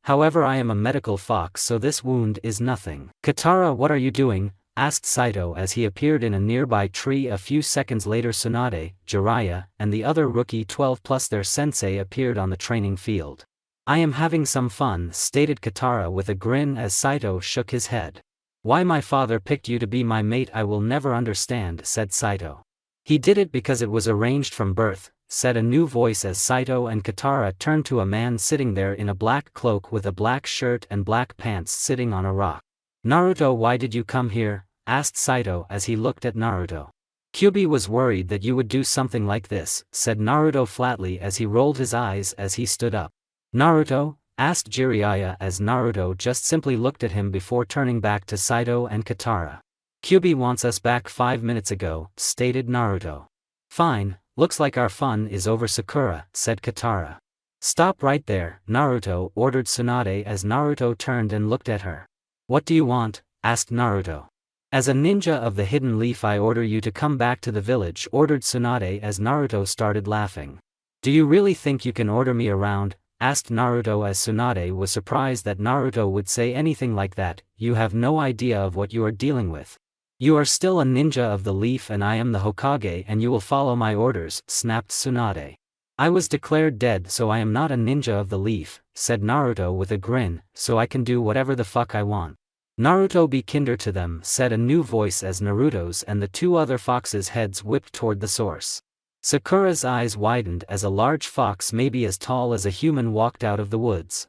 However, I am a medical fox, so this wound is nothing. Katara, what are you doing? Asked Saito as he appeared in a nearby tree. A few seconds later, Tsunade, Jiraiya, and the other rookie 12 plus their sensei appeared on the training field. I am having some fun, stated Katara with a grin as Saito shook his head. Why my father picked you to be my mate I will never understand, said Saito. He did it because it was arranged from birth, said a new voice as Saito and Katara turned to a man sitting there in a black cloak with a black shirt and black pants sitting on a rock. Naruto, why did you come here? Asked Saito as he looked at Naruto. Kyuubi was worried that you would do something like this, said Naruto flatly as he rolled his eyes as he stood up. Naruto? Asked Jiraiya as Naruto just simply looked at him before turning back to Saito and Katara. Kyuubi wants us back 5 minutes ago, stated Naruto. Fine, looks like our fun is over, Sakura, said Katara. Stop right there, Naruto ordered Tsunade as Naruto turned and looked at her. What do you want? Asked Naruto. As a ninja of the hidden leaf I order you to come back to the village, ordered Tsunade as Naruto started laughing. Do you really think you can order me around? Asked Naruto as Tsunade was surprised that Naruto would say anything like that. You have no idea of what you are dealing with. You are still a ninja of the leaf and I am the Hokage and you will follow my orders, snapped Tsunade. I was declared dead so I am not a ninja of the leaf, said Naruto with a grin, so I can do whatever the fuck I want. Naruto, be kinder to them, said a new voice as Naruto's and the two other foxes' heads whipped toward the source. Sakura's eyes widened as a large fox maybe as tall as a human walked out of the woods.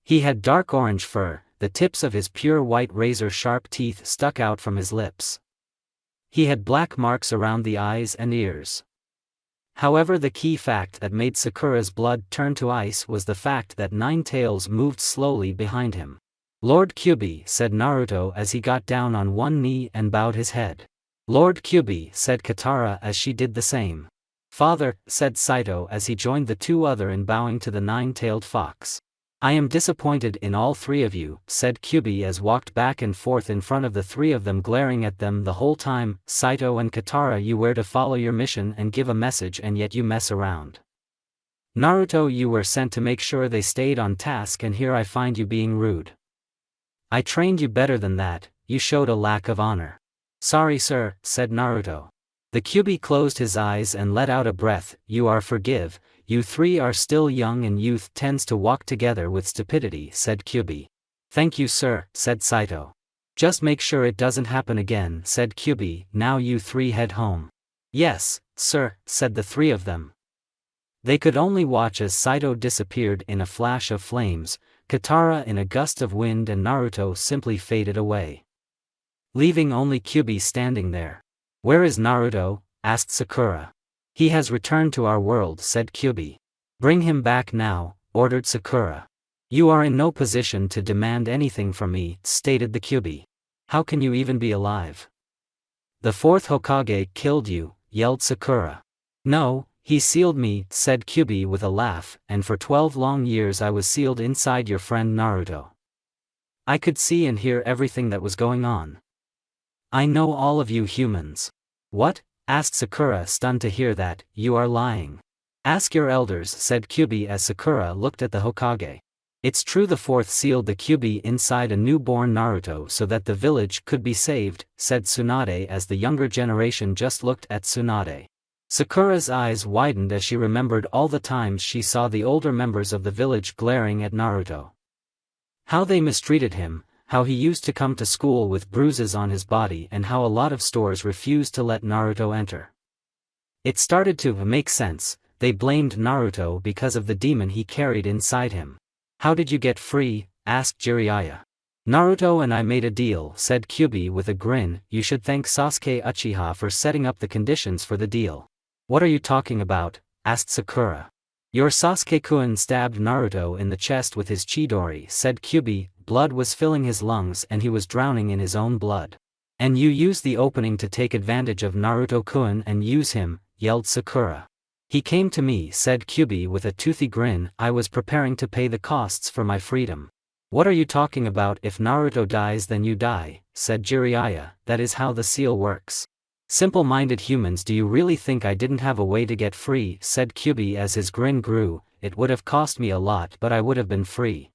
He had dark orange fur, the tips of his pure white razor-sharp teeth stuck out from his lips. He had black marks around the eyes and ears. However, the key fact that made Sakura's blood turn to ice was the fact that Nine Tails moved slowly behind him. Lord Kyuubi, said Naruto as he got down on one knee and bowed his head. Lord Kyuubi, said Katara as she did the same. Father, said Saito as he joined the two other in bowing to the nine-tailed fox. I am disappointed in all three of you, said Kyuubi as walked back and forth in front of the three of them glaring at them the whole time. Saito and Katara, you were to follow your mission and give a message and yet you mess around. Naruto, you were sent to make sure they stayed on task and here I find you being rude. I trained you better than that, you showed a lack of honor. Sorry sir, said Naruto. The Kyuubi closed his eyes and let out a breath. You are forgive, you three are still young and youth tends to walk together with stupidity, said Kyuubi. Thank you sir, said Saito. Just make sure it doesn't happen again, said Kyuubi. Now you three head home. Yes, sir, said the three of them. They could only watch as Saito disappeared in a flash of flames, Katara in a gust of wind and Naruto simply faded away, leaving only Kyuubi standing there. Where is Naruto? Asked Sakura. He has returned to our world, said Kyuubi. Bring him back now, ordered Sakura. You are in no position to demand anything from me, stated the Kyuubi. How can you even be alive? The fourth Hokage killed you, yelled Sakura. No, he sealed me, said Kyuubi with a laugh, and for 12 long years I was sealed inside your friend Naruto. I could see and hear everything that was going on. I know all of you humans. What? Asked Sakura, stunned to hear that. You are lying. Ask your elders, said Kyuubi as Sakura looked at the Hokage. It's true, the fourth sealed the Kyuubi inside a newborn Naruto so that the village could be saved, said Tsunade as the younger generation just looked at Tsunade. Sakura's eyes widened as she remembered all the times she saw the older members of the village glaring at Naruto. How they mistreated him, how he used to come to school with bruises on his body and how a lot of stores refused to let Naruto enter. It started to make sense. They blamed Naruto because of the demon he carried inside him. How did you get free? Asked Jiraiya. Naruto and I made a deal, said Kyuubi with a grin. You should thank Sasuke Uchiha for setting up the conditions for the deal. What are you talking about? Asked Sakura. Your Sasuke-kun stabbed Naruto in the chest with his Chidori, said Kyuubi. Blood was filling his lungs and he was drowning in his own blood. And you used the opening to take advantage of Naruto-kun and use him, yelled Sakura. He came to me, said Kyuubi with a toothy grin. I was preparing to pay the costs for my freedom. What are you talking about? If Naruto dies then you die, said Jiraiya. That is how the seal works. Simple-minded humans, do you really think I didn't have a way to get free? Said Kyuubi as his grin grew. It would have cost me a lot but I would have been free.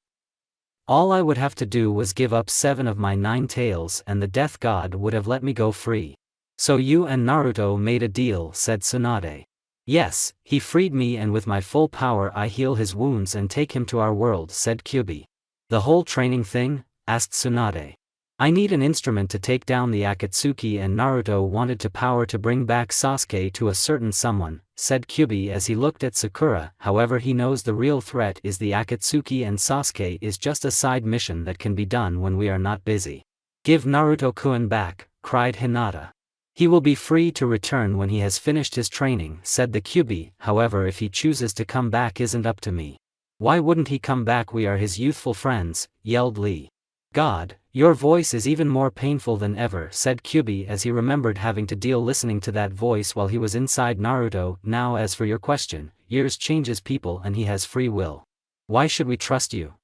All I would have to do was give up 7 of my 9 tails and the death god would have let me go free. So you and Naruto made a deal, said Tsunade. Yes, he freed me and with my full power I heal his wounds and take him to our world, said Kyubi. The whole training thing? Asked Tsunade. I need an instrument to take down the Akatsuki and Naruto wanted to power to bring back Sasuke to a certain someone, said Kyubi as he looked at Sakura. However, he knows the real threat is the Akatsuki and Sasuke is just a side mission that can be done when we are not busy. Give Naruto-kun back, cried Hinata. He will be free to return when he has finished his training, said the Kyubi. However, if he chooses to come back isn't up to me. Why wouldn't he come back? We are his youthful friends, yelled Lee. God, your voice is even more painful than ever, said Kyubi as he remembered having to deal listening to that voice while he was inside Naruto. Now as for your question, years changes people and he has free will. Why should we trust you?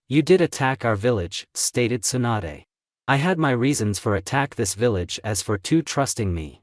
You did attack our village, stated Tsunade. I had my reasons for attack this village. As for two trusting me,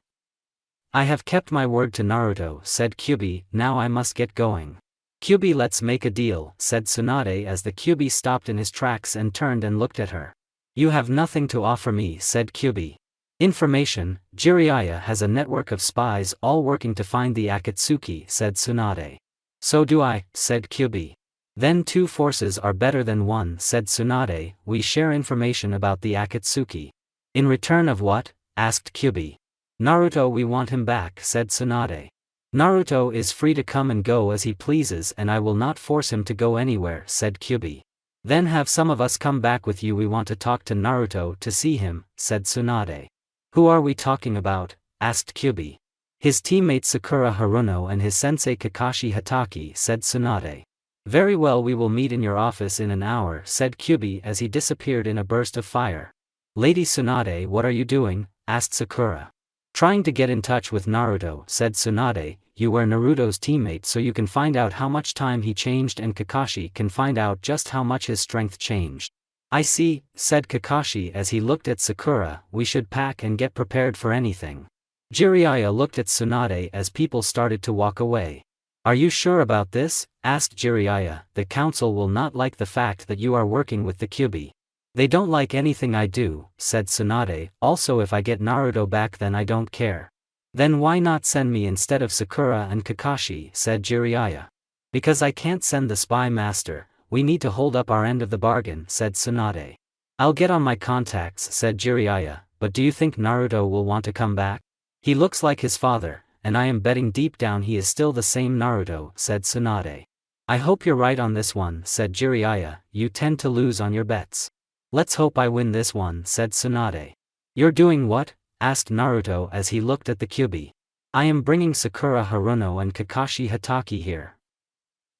I have kept my word to Naruto, said Kyubi. Now I must get going. Kyubi, let's make a deal, said Tsunade as the Kyubi stopped in his tracks and turned and looked at her. You have nothing to offer me, said Kyubi. Information, Jiraiya has a network of spies all working to find the Akatsuki, said Tsunade. So do I, said Kyubi. Then two forces are better than one, said Tsunade. We share information about the Akatsuki. In return of what? Asked Kyubi. Naruto, we want him back, said Tsunade. Naruto is free to come and go as he pleases and I will not force him to go anywhere, said Kyubi. Then have some of us come back with you. We want to talk to Naruto to see him, said Tsunade. Who are we talking about? Asked Kyubi. His teammate Sakura Haruno and his sensei Kakashi Hatake, said Tsunade. Very well, we will meet in your office in an hour, said Kyubi as he disappeared in a burst of fire. Lady Tsunade, what are you doing? Asked Sakura. Trying to get in touch with Naruto, said Tsunade. You were Naruto's teammate so you can find out how much time he changed and Kakashi can find out just how much his strength changed. I see, said Kakashi as he looked at Sakura. We should pack and get prepared for anything. Jiraiya looked at Tsunade as people started to walk away. Are you sure about this? Asked Jiraiya. The council will not like the fact that you are working with the Kyubi. They don't like anything I do, said Tsunade. Also, if I get Naruto back then I don't care. Then why not send me instead of Sakura and Kakashi, said Jiraiya. Because I can't send the spy master, we need to hold up our end of the bargain, said Tsunade. I'll get on my contacts, said Jiraiya, but do you think Naruto will want to come back? He looks like his father, and I am betting deep down he is still the same Naruto, said Tsunade. I hope you're right on this one, said Jiraiya. You tend to lose on your bets. Let's hope I win this one, said Tsunade. You're doing what? Asked Naruto as he looked at the Kyubi. I am bringing Sakura Haruno and Kakashi Hatake here,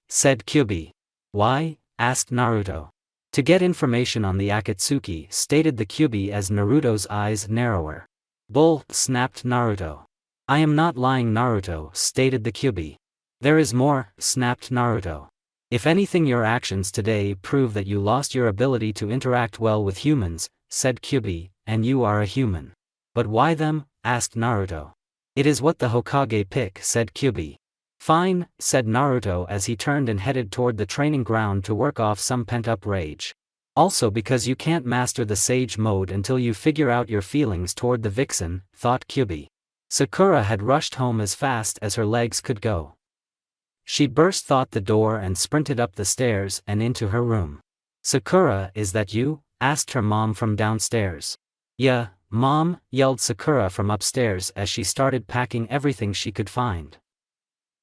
said Kyubi. Why? Asked Naruto. To get information on the Akatsuki, stated the Kyubi as Naruto's eyes narrower. Bull, snapped Naruto. I am not lying, Naruto, stated the Kyubi. There is more, snapped Naruto. If anything, your actions today prove that you lost your ability to interact well with humans, said Kyubi, and you are a human. But why them? Asked Naruto. It is what the Hokage pick, said Kyubi. Fine, said Naruto as he turned and headed toward the training ground to work off some pent-up rage. Also because you can't master the Sage mode until you figure out your feelings toward the vixen, thought Kyubi. Sakura had rushed home as fast as her legs could go. She burst thought the door and sprinted up the stairs and into her room. Sakura, is that you? Asked her mom from downstairs. Yeah, Mom, yelled Sakura from upstairs as she started packing everything she could find.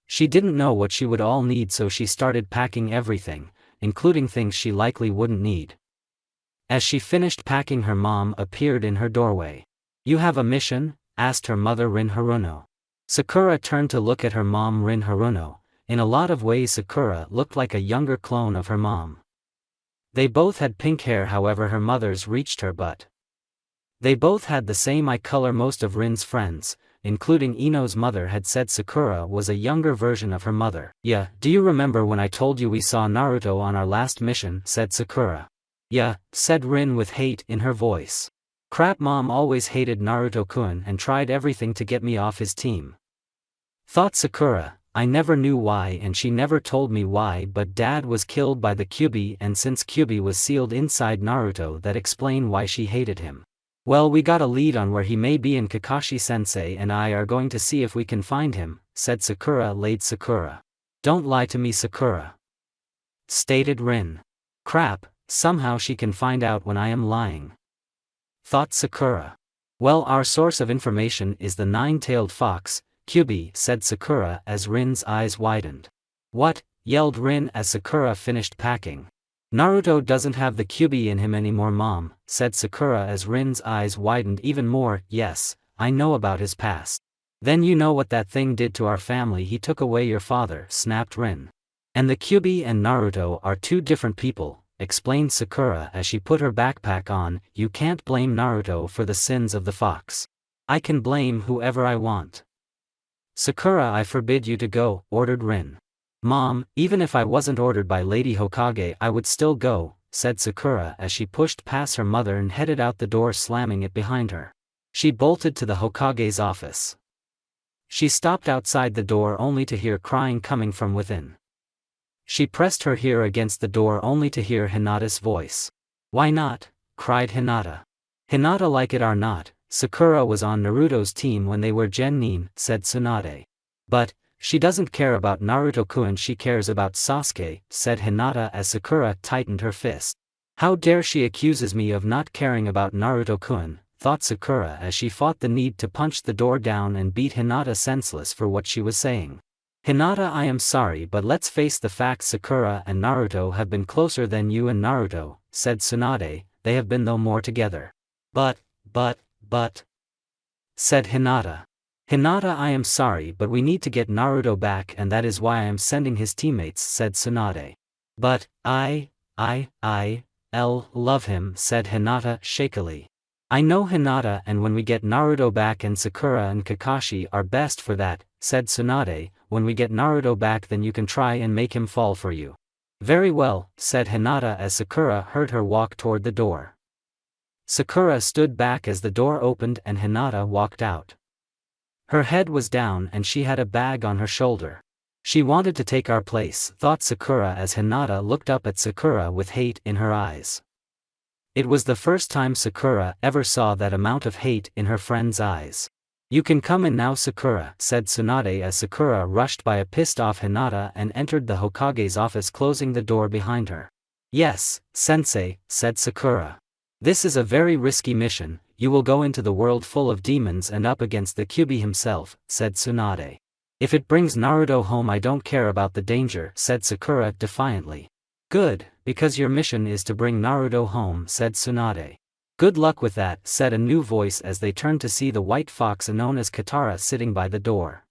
She didn't know what she would all need, so she started packing everything, including things she likely wouldn't need. As she finished packing, her mom appeared in her doorway. You have a mission? Asked her mother Rin Haruno. Sakura turned to look at her mom Rin Haruno. In a lot of ways Sakura looked like a younger clone of her mom. They both had pink hair, however her mother's reached her butt. They both had the same eye color. Most of Rin's friends, including Ino's mother, had said Sakura was a younger version of her mother. Yeah, do you remember when I told you we saw Naruto on our last mission, said Sakura. Yeah, said Rin with hate in her voice. Crap, Mom always hated Naruto-kun and tried everything to get me off his team, thought Sakura. I never knew why and she never told me why, but Dad was killed by the Kyubi, and since Kyubi was sealed inside Naruto, that explained why she hated him. Well, we got a lead on where he may be and Kakashi-sensei and I are going to see if we can find him, said Sakura. Laid Sakura. Don't lie to me, Sakura, stated Rin. Crap, somehow she can find out when I am lying, thought Sakura. Well, our source of information is the nine-tailed fox, Kyuubi, said Sakura as Rin's eyes widened. What? Yelled Rin as Sakura finished packing. Naruto doesn't have the Kyuubi in him anymore, Mom, said Sakura as Rin's eyes widened even more. Yes, I know about his past. Then you know what that thing did to our family. He took away your father, snapped Rin. And the Kyuubi and Naruto are two different people, explained Sakura as she put her backpack on. You can't blame Naruto for the sins of the fox. I can blame whoever I want. Sakura, I forbid you to go, ordered Rin. Mom, even if I wasn't ordered by Lady Hokage I would still go, said Sakura as she pushed past her mother and headed out the door, slamming it behind her. She bolted to the Hokage's office. She stopped outside the door only to hear crying coming from within. She pressed her ear against the door only to hear Hinata's voice. Why not? Cried Hinata. Hinata, like it or not, Sakura was on Naruto's team when they were genin, said Tsunade. But she doesn't care about Naruto-kun, she cares about Sasuke, said Hinata as Sakura tightened her fist. How dare she accuses me of not caring about Naruto-kun, thought Sakura as she fought the need to punch the door down and beat Hinata senseless for what she was saying. Hinata, I am sorry, but let's face the facts. Sakura and Naruto have been closer than you and Naruto, said Tsunade. They have been though more together. But, said Hinata. Hinata, I am sorry, but we need to get Naruto back and that is why I am sending his teammates, said Tsunade. But, I love him, said Hinata shakily. I know, Hinata, and when we get Naruto back, and Sakura and Kakashi are best for that, said Tsunade, when we get Naruto back then you can try and make him fall for you. Very well, said Hinata as Sakura heard her walk toward the door. Sakura stood back as the door opened and Hinata walked out. Her head was down and she had a bag on her shoulder. She wanted to take our place, thought Sakura as Hinata looked up at Sakura with hate in her eyes. It was the first time Sakura ever saw that amount of hate in her friend's eyes. You can come in now, Sakura, said Tsunade as Sakura rushed by a pissed-off Hinata and entered the Hokage's office, closing the door behind her. Yes, sensei, said Sakura. This is a very risky mission. You will go into the world full of demons and up against the Kyuubi himself, said Tsunade. If it brings Naruto home I don't care about the danger, said Sakura defiantly. Good, because your mission is to bring Naruto home, said Tsunade. Good luck with that, said a new voice as they turned to see the white fox known as Katara sitting by the door.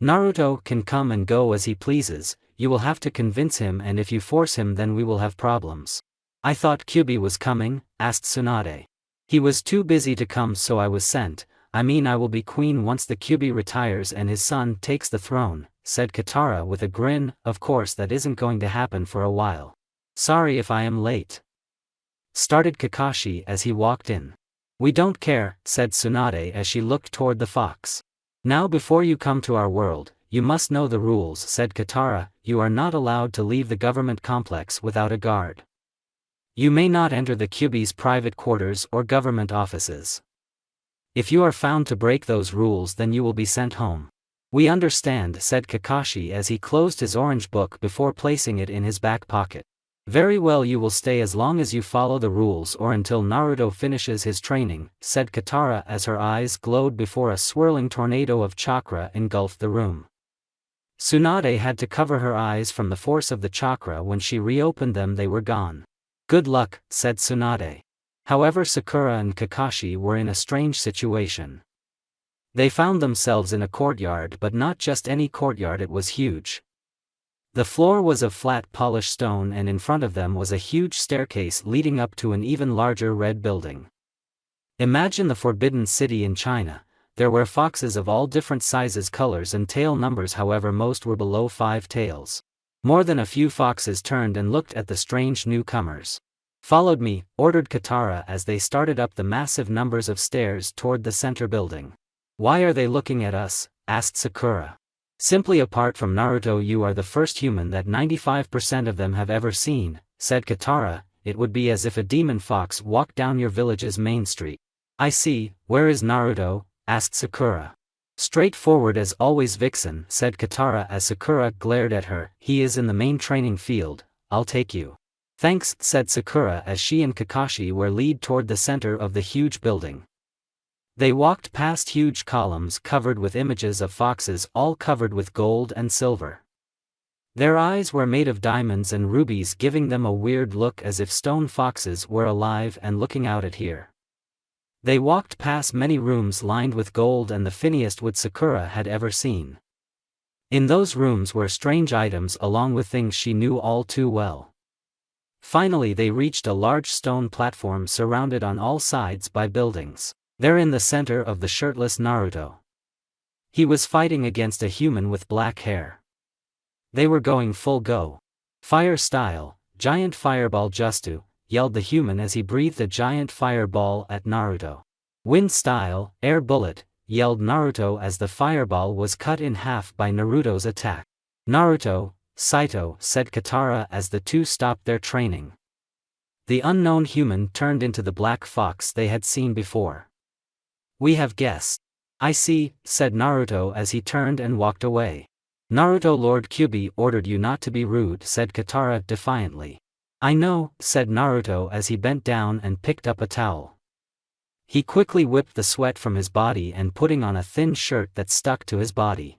Naruto can come and go as he pleases, you will have to convince him, and if you force him then we will have problems. I thought Kyuubi was coming, asked Tsunade. He was too busy to come, so I was sent. I mean, I will be queen once the Kyuubi retires and his son takes the throne, said Katara with a grin. Of course that isn't going to happen for a while. Sorry if I am late, started Kakashi as he walked in. We don't care, said Tsunade as she looked toward the fox. Now before you come to our world, you must know the rules, said Katara. You are not allowed to leave the government complex without a guard. You may not enter the Kyuubi's private quarters or government offices. If you are found to break those rules then you will be sent home. We understand, said Kakashi as he closed his orange book before placing it in his back pocket. Very well, you will stay as long as you follow the rules or until Naruto finishes his training, said Katara as her eyes glowed before a swirling tornado of chakra engulfed the room. Tsunade had to cover her eyes from the force of the chakra. When she reopened them they were gone. Good luck, said Tsunade. However, Sakura and Kakashi were in a strange situation. They found themselves in a courtyard, but not just any courtyard, it was huge. The floor was of flat polished stone and in front of them was a huge staircase leading up to an even larger red building. Imagine the Forbidden City in China. There were foxes of all different sizes, colors and tail numbers, however most were below 5 tails. More than a few foxes turned and looked at the strange newcomers. Followed me, ordered Katara as they started up the massive numbers of stairs toward the center building. Why are they looking at us? Asked Sakura. Simply, apart from Naruto you are the first human that 95% of them have ever seen, said Katara. It would be as if a demon fox walked down your village's main street. I see, where is Naruto? Asked Sakura. Straightforward as always Vixen, said Katara as Sakura glared at her. He is in the main training field, I'll take you. Thanks, said Sakura as she and Kakashi were led toward the center of the huge building. They walked past huge columns covered with images of foxes all covered with gold and silver. Their eyes were made of diamonds and rubies, giving them a weird look as if stone foxes were alive and looking out at here. They walked past many rooms lined with gold and the finest wood Sakura had ever seen. In those rooms were strange items along with things she knew all too well. Finally they reached a large stone platform surrounded on all sides by buildings. There in the center of the shirtless Naruto. He was fighting against a human with black hair. They were going full go. Fire style, giant fireball Justu, yelled the human as he breathed a giant fireball at Naruto. Wind style, air bullet, yelled Naruto as the fireball was cut in half by Naruto's attack. Naruto, Saito, said Katara as the two stopped their training. The unknown human turned into the black fox they had seen before. We have guessed. I see, said Naruto as he turned and walked away. Naruto, Lord Kyuubi ordered you not to be rude, said Katara defiantly. I know, said Naruto as he bent down and picked up a towel. He quickly whipped the sweat from his body and putting on a thin shirt that stuck to his body.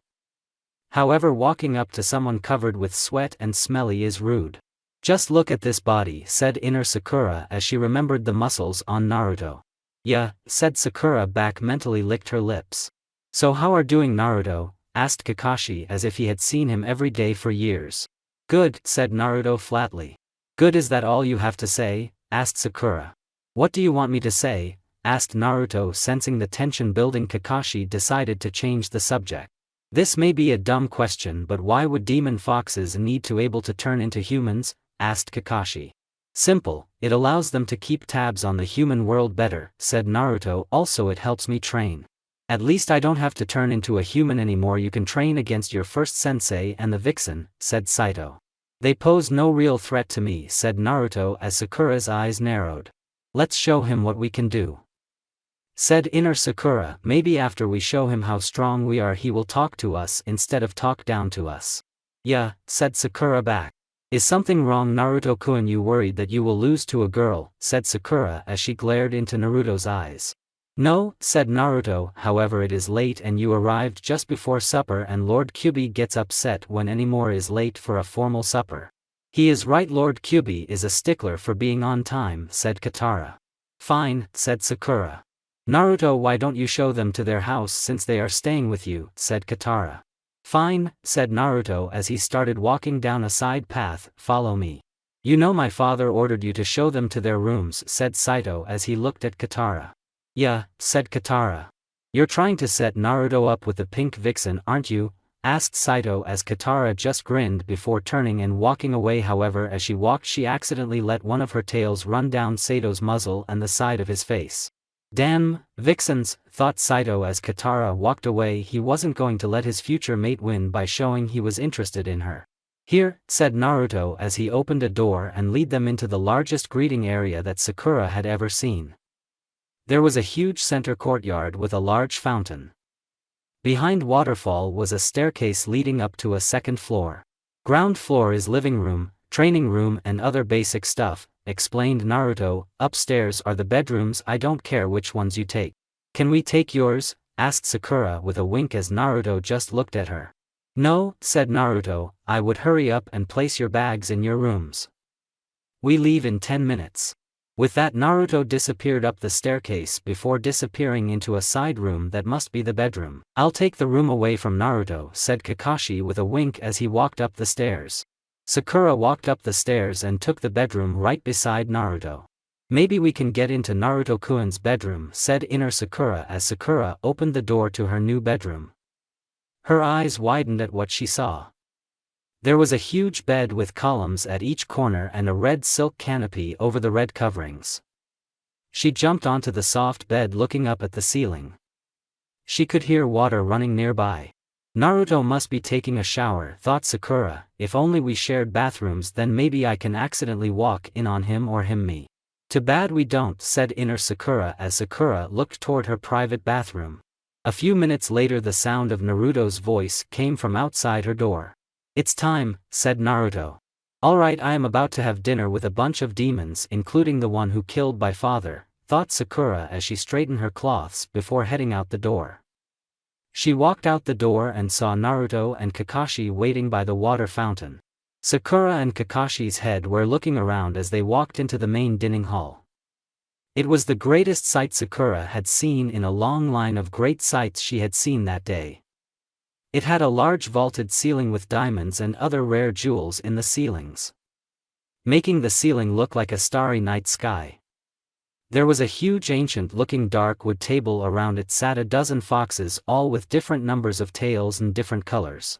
However, walking up to someone covered with sweat and smelly is rude. Just look at this body, said inner Sakura as she remembered the muscles on Naruto. Yeah, said Sakura back, mentally licked her lips. So how are doing Naruto? Asked Kakashi as if he had seen him every day for years. Good, said Naruto flatly. Good, is that all you have to say? Asked Sakura. What do you want me to say? Asked Naruto, sensing the tension building. Kakashi decided to change the subject. This may be a dumb question, but why would demon foxes need to able to turn into humans? Asked Kakashi. Simple, it allows them to keep tabs on the human world better, said Naruto. Also it helps me train. At least I don't have to turn into a human anymore. You can train against your first sensei and the Vixen, said Saito. They pose no real threat to me, said Naruto as Sakura's eyes narrowed. Let's show him what we can do, said inner Sakura. Maybe after we show him how strong we are he will talk to us instead of talk down to us. Yeah, said Sakura back. Is something wrong Naruto-kun? You worried that you will lose to a girl, said Sakura as she glared into Naruto's eyes. No, said Naruto, however it is late and you arrived just before supper and Lord Kyuubi gets upset when any more is late for a formal supper. He is right, Lord Kyuubi is a stickler for being on time, said Katara. Fine, said Sakura. Naruto, why don't you show them to their house since they are staying with you, said Katara. Fine, said Naruto as he started walking down a side path. Follow me. You know my father ordered you to show them to their rooms, said Saito as he looked at Katara. Yeah, said Katara. You're trying to set Naruto up with the pink vixen, aren't you? Asked Saito as Katara just grinned before turning and walking away. However, as she walked she accidentally let one of her tails run down Saito's muzzle and the side of his face. Damn, vixens, thought Saito as Katara walked away. He wasn't going to let his future mate win by showing he was interested in her. Here, said Naruto as he opened a door and led them into the largest greeting area that Sakura had ever seen. There was a huge center courtyard with a large fountain. Behind waterfall was a staircase leading up to a second floor. Ground floor is living room, training room and other basic stuff, explained Naruto. Upstairs are the bedrooms. I don't care which ones you take. Can we take yours? Asked Sakura with a wink as Naruto just looked at her. No, said Naruto, I would hurry up and place your bags in your rooms. We leave in 10 minutes. With that Naruto disappeared up the staircase before disappearing into a side room that must be the bedroom. I'll take the room away from Naruto, said Kakashi with a wink as he walked up the stairs. Sakura walked up the stairs and took the bedroom right beside Naruto. Maybe we can get into Naruto-kun's bedroom, said inner Sakura as Sakura opened the door to her new bedroom. Her eyes widened at what she saw. There was a huge bed with columns at each corner and a red silk canopy over the red coverings. She jumped onto the soft bed looking up at the ceiling. She could hear water running nearby. Naruto must be taking a shower, thought Sakura. If only we shared bathrooms, then maybe I can accidentally walk in on him or him me. Too bad we don't, said inner Sakura as Sakura looked toward her private bathroom. A few minutes later the sound of Naruto's voice came from outside her door. It's time, said Naruto. Alright, I am about to have dinner with a bunch of demons including the one who killed my father, thought Sakura as she straightened her cloths before heading out the door. She walked out the door and saw Naruto and Kakashi waiting by the water fountain. Sakura and Kakashi's head were looking around as they walked into the main dining hall. It was the greatest sight Sakura had seen in a long line of great sights she had seen that day. It had a large vaulted ceiling with diamonds and other rare jewels in the ceilings, making the ceiling look like a starry night sky. There was a huge ancient-looking dark wood table around it sat a dozen foxes all with different numbers of tails and different colors.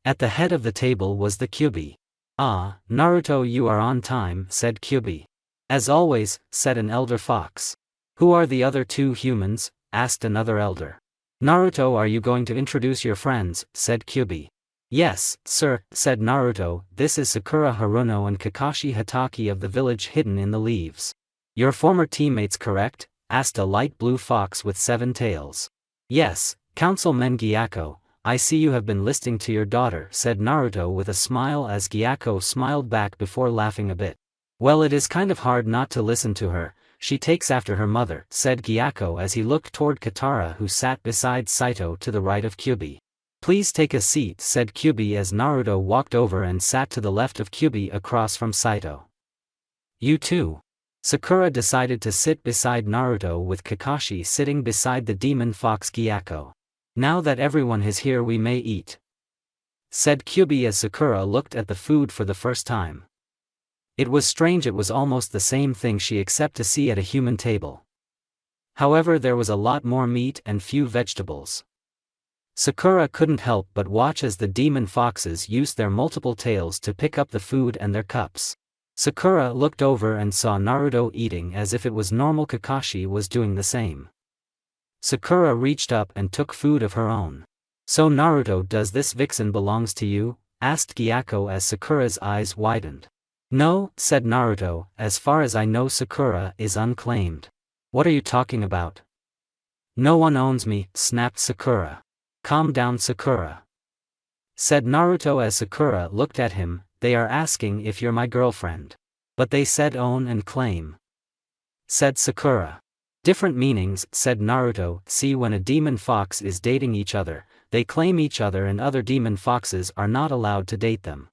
At the head of the table was the Kyuubi. Ah, Naruto, you are on time, said Kyuubi. As always, said an elder fox. Who are the other two humans? Asked another elder. Naruto, are you going to introduce your friends? Said Kyuubi. Yes, sir, said Naruto, this is Sakura Haruno and Kakashi Hatake of the village hidden in the leaves. Your former teammates, correct? Asked a light blue fox with 7 tails. Yes, Councilman Gyakko, I see you have been listening to your daughter, said Naruto with a smile as Gyakko smiled back before laughing a bit. Well, it is kind of hard not to listen to her, she takes after her mother, said Gyakko as he looked toward Katara who sat beside Saito to the right of Kyuubi. Please take a seat, said Kyuubi as Naruto walked over and sat to the left of Kyuubi across from Saito. You too. Sakura decided to sit beside Naruto with Kakashi sitting beside the demon fox Gyakko. Now that everyone is here we may eat, said Kyuubi as Sakura looked at the food for the first time. It was strange, it was almost the same thing she expected to see at a human table. However, there was a lot more meat and few vegetables. Sakura couldn't help but watch as the demon foxes used their multiple tails to pick up the food and their cups. Sakura looked over and saw Naruto eating as if it was normal. Kakashi was doing the same. Sakura reached up and took food of her own. So Naruto, does this vixen belongs to you? Asked Gyakko as Sakura's eyes widened. No, said Naruto, as far as I know Sakura is unclaimed. What are you talking about? No one owns me, snapped Sakura. Calm down, Sakura, said Naruto as Sakura looked at him. They are asking if you're my girlfriend. But they said own and claim, said Sakura. Different meanings, said Naruto. See, when a demon fox is dating each other, they claim each other and other demon foxes are not allowed to date them.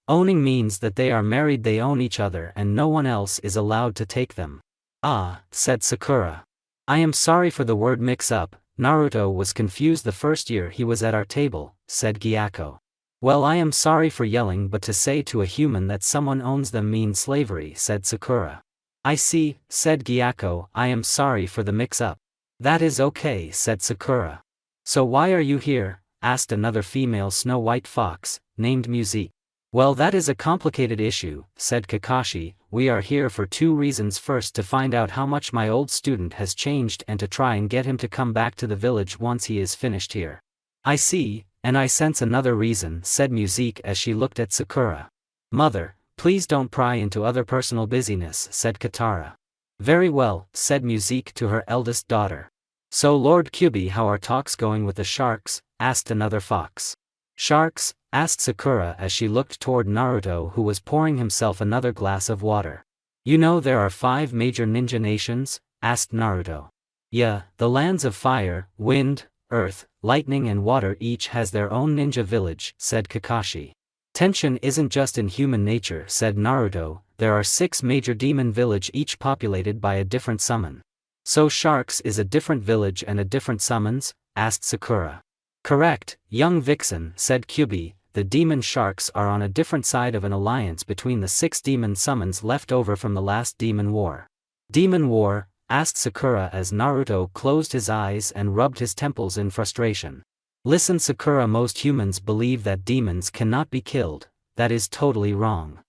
Owning means that they are married, they own each other and no one else is allowed to take them. Ah, said Sakura. I am sorry for the word mix-up, Naruto was confused the first year he was at our table, said Gyakko. Well, I am sorry for yelling, but to say to a human that someone owns them means slavery, said Sakura. I see, said Gyakko, I am sorry for the mix-up. That is okay, said Sakura. So why are you here? Asked another female Snow White fox, named Musique. Well, that is a complicated issue, said Kakashi. We are here for 2 reasons. First, to find out how much my old student has changed and to try and get him to come back to the village once he is finished here. I see, and I sense another reason, said Musique as she looked at Sakura. Mother, please don't pry into other personal business, said Katara. Very well, said Musique to her eldest daughter. So Lord Kyuubi, how are talks going with the sharks? Asked another fox. Sharks? Asked Sakura as she looked toward Naruto who was pouring himself another glass of water. You know there are 5 major ninja nations? Asked Naruto. Yeah, the lands of fire, wind, earth, lightning and water each has their own ninja village, said Kakashi. Tension isn't just in human nature, said Naruto, there are 6 major demon village each populated by a different summon. So sharks is a different village and a different summons? Asked Sakura. Correct, young vixen, said Kyuubi, the demon sharks are on a different side of an alliance between the 6 demon summons left over from the last demon war. Demon war? Asked Sakura as Naruto closed his eyes and rubbed his temples in frustration. Listen, Sakura, most humans believe that demons cannot be killed. That is totally wrong.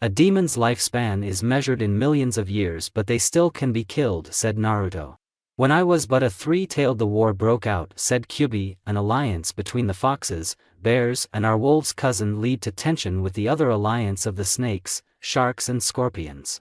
A demon's lifespan is measured in millions of years, but they still can be killed, said Naruto. When I was but a 3-tailed the war broke out, said Kyuubi, an alliance between the foxes, bears and our wolves cousin lead to tension with the other alliance of the snakes, sharks and scorpions.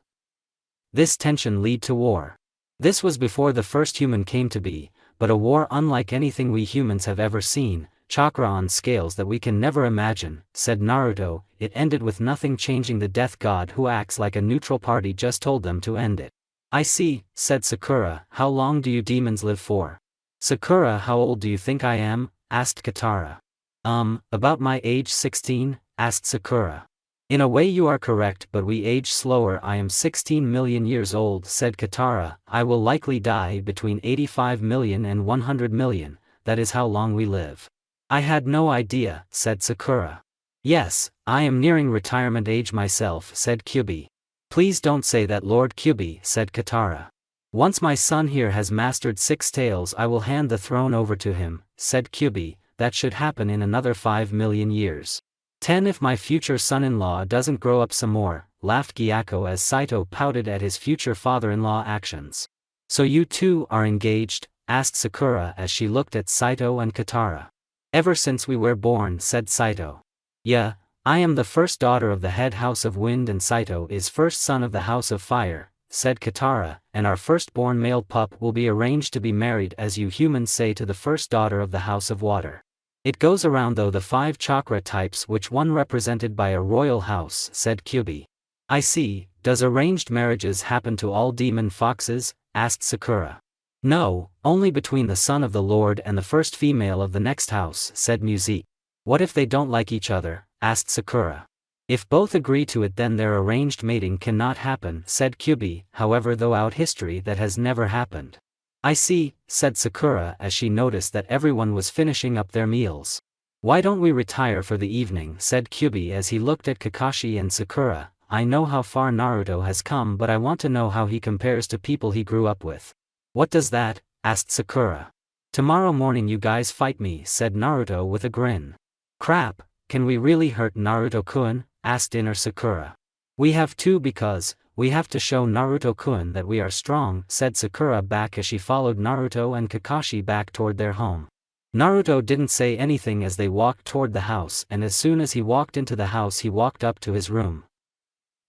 This tension lead to war. This was before the first human came to be, but a war unlike anything we humans have ever seen, chakra on scales that we can never imagine, said Naruto. It ended with nothing changing. The death god who acts like a neutral party just told them to end it. I see, said Sakura. How long do you demons live for? Sakura, how old do you think I am? Asked Katara. About my age 16, asked Sakura. In a way you are correct, but we age slower. I am 16 million years old, said Katara. I will likely die between 85 million and 100 million, that is how long we live. I had no idea, said Sakura. Yes, I am nearing retirement age myself, said Kyubi. Please don't say that, Lord Kyubi, said Katara. Once my son here has mastered 6 tails, I will hand the throne over to him, said Kyubi. That should happen in another 5 million years. 10 if my future son-in-law doesn't grow up some more, laughed Gyako as Saito pouted at his future father-in-law actions. So you two are engaged? Asked Sakura as she looked at Saito and Katara. Ever since we were born, said Saito. Yeah, I am the first daughter of the head house of wind and Saito is first son of the house of fire, said Katara, and our firstborn male pup will be arranged to be married as you humans say to the first daughter of the house of water. It goes around though the 5 chakra types, which one represented by a royal house, said Kyubi. I see. Does arranged marriages happen to all demon foxes? Asked Sakura. No, only between the son of the lord and the first female of the next house, said Musique. What if they don't like each other? Asked Sakura. If both agree to it then their arranged mating cannot happen, said Kyubi. However, throughout history that has never happened. I see, said Sakura as she noticed that everyone was finishing up their meals. Why don't we retire for the evening, said Kyubi as he looked at Kakashi and Sakura. I know how far Naruto has come, but I want to know how he compares to people he grew up with. What does that? Asked Sakura. Tomorrow morning you guys fight me, said Naruto with a grin. Crap, can we really hurt Naruto-kun? Asked inner Sakura. We have to, because we have to show Naruto-kun that we are strong, said Sakura back as she followed Naruto and Kakashi back toward their home. Naruto didn't say anything as they walked toward the house, and as soon as he walked into the house he walked up to his room,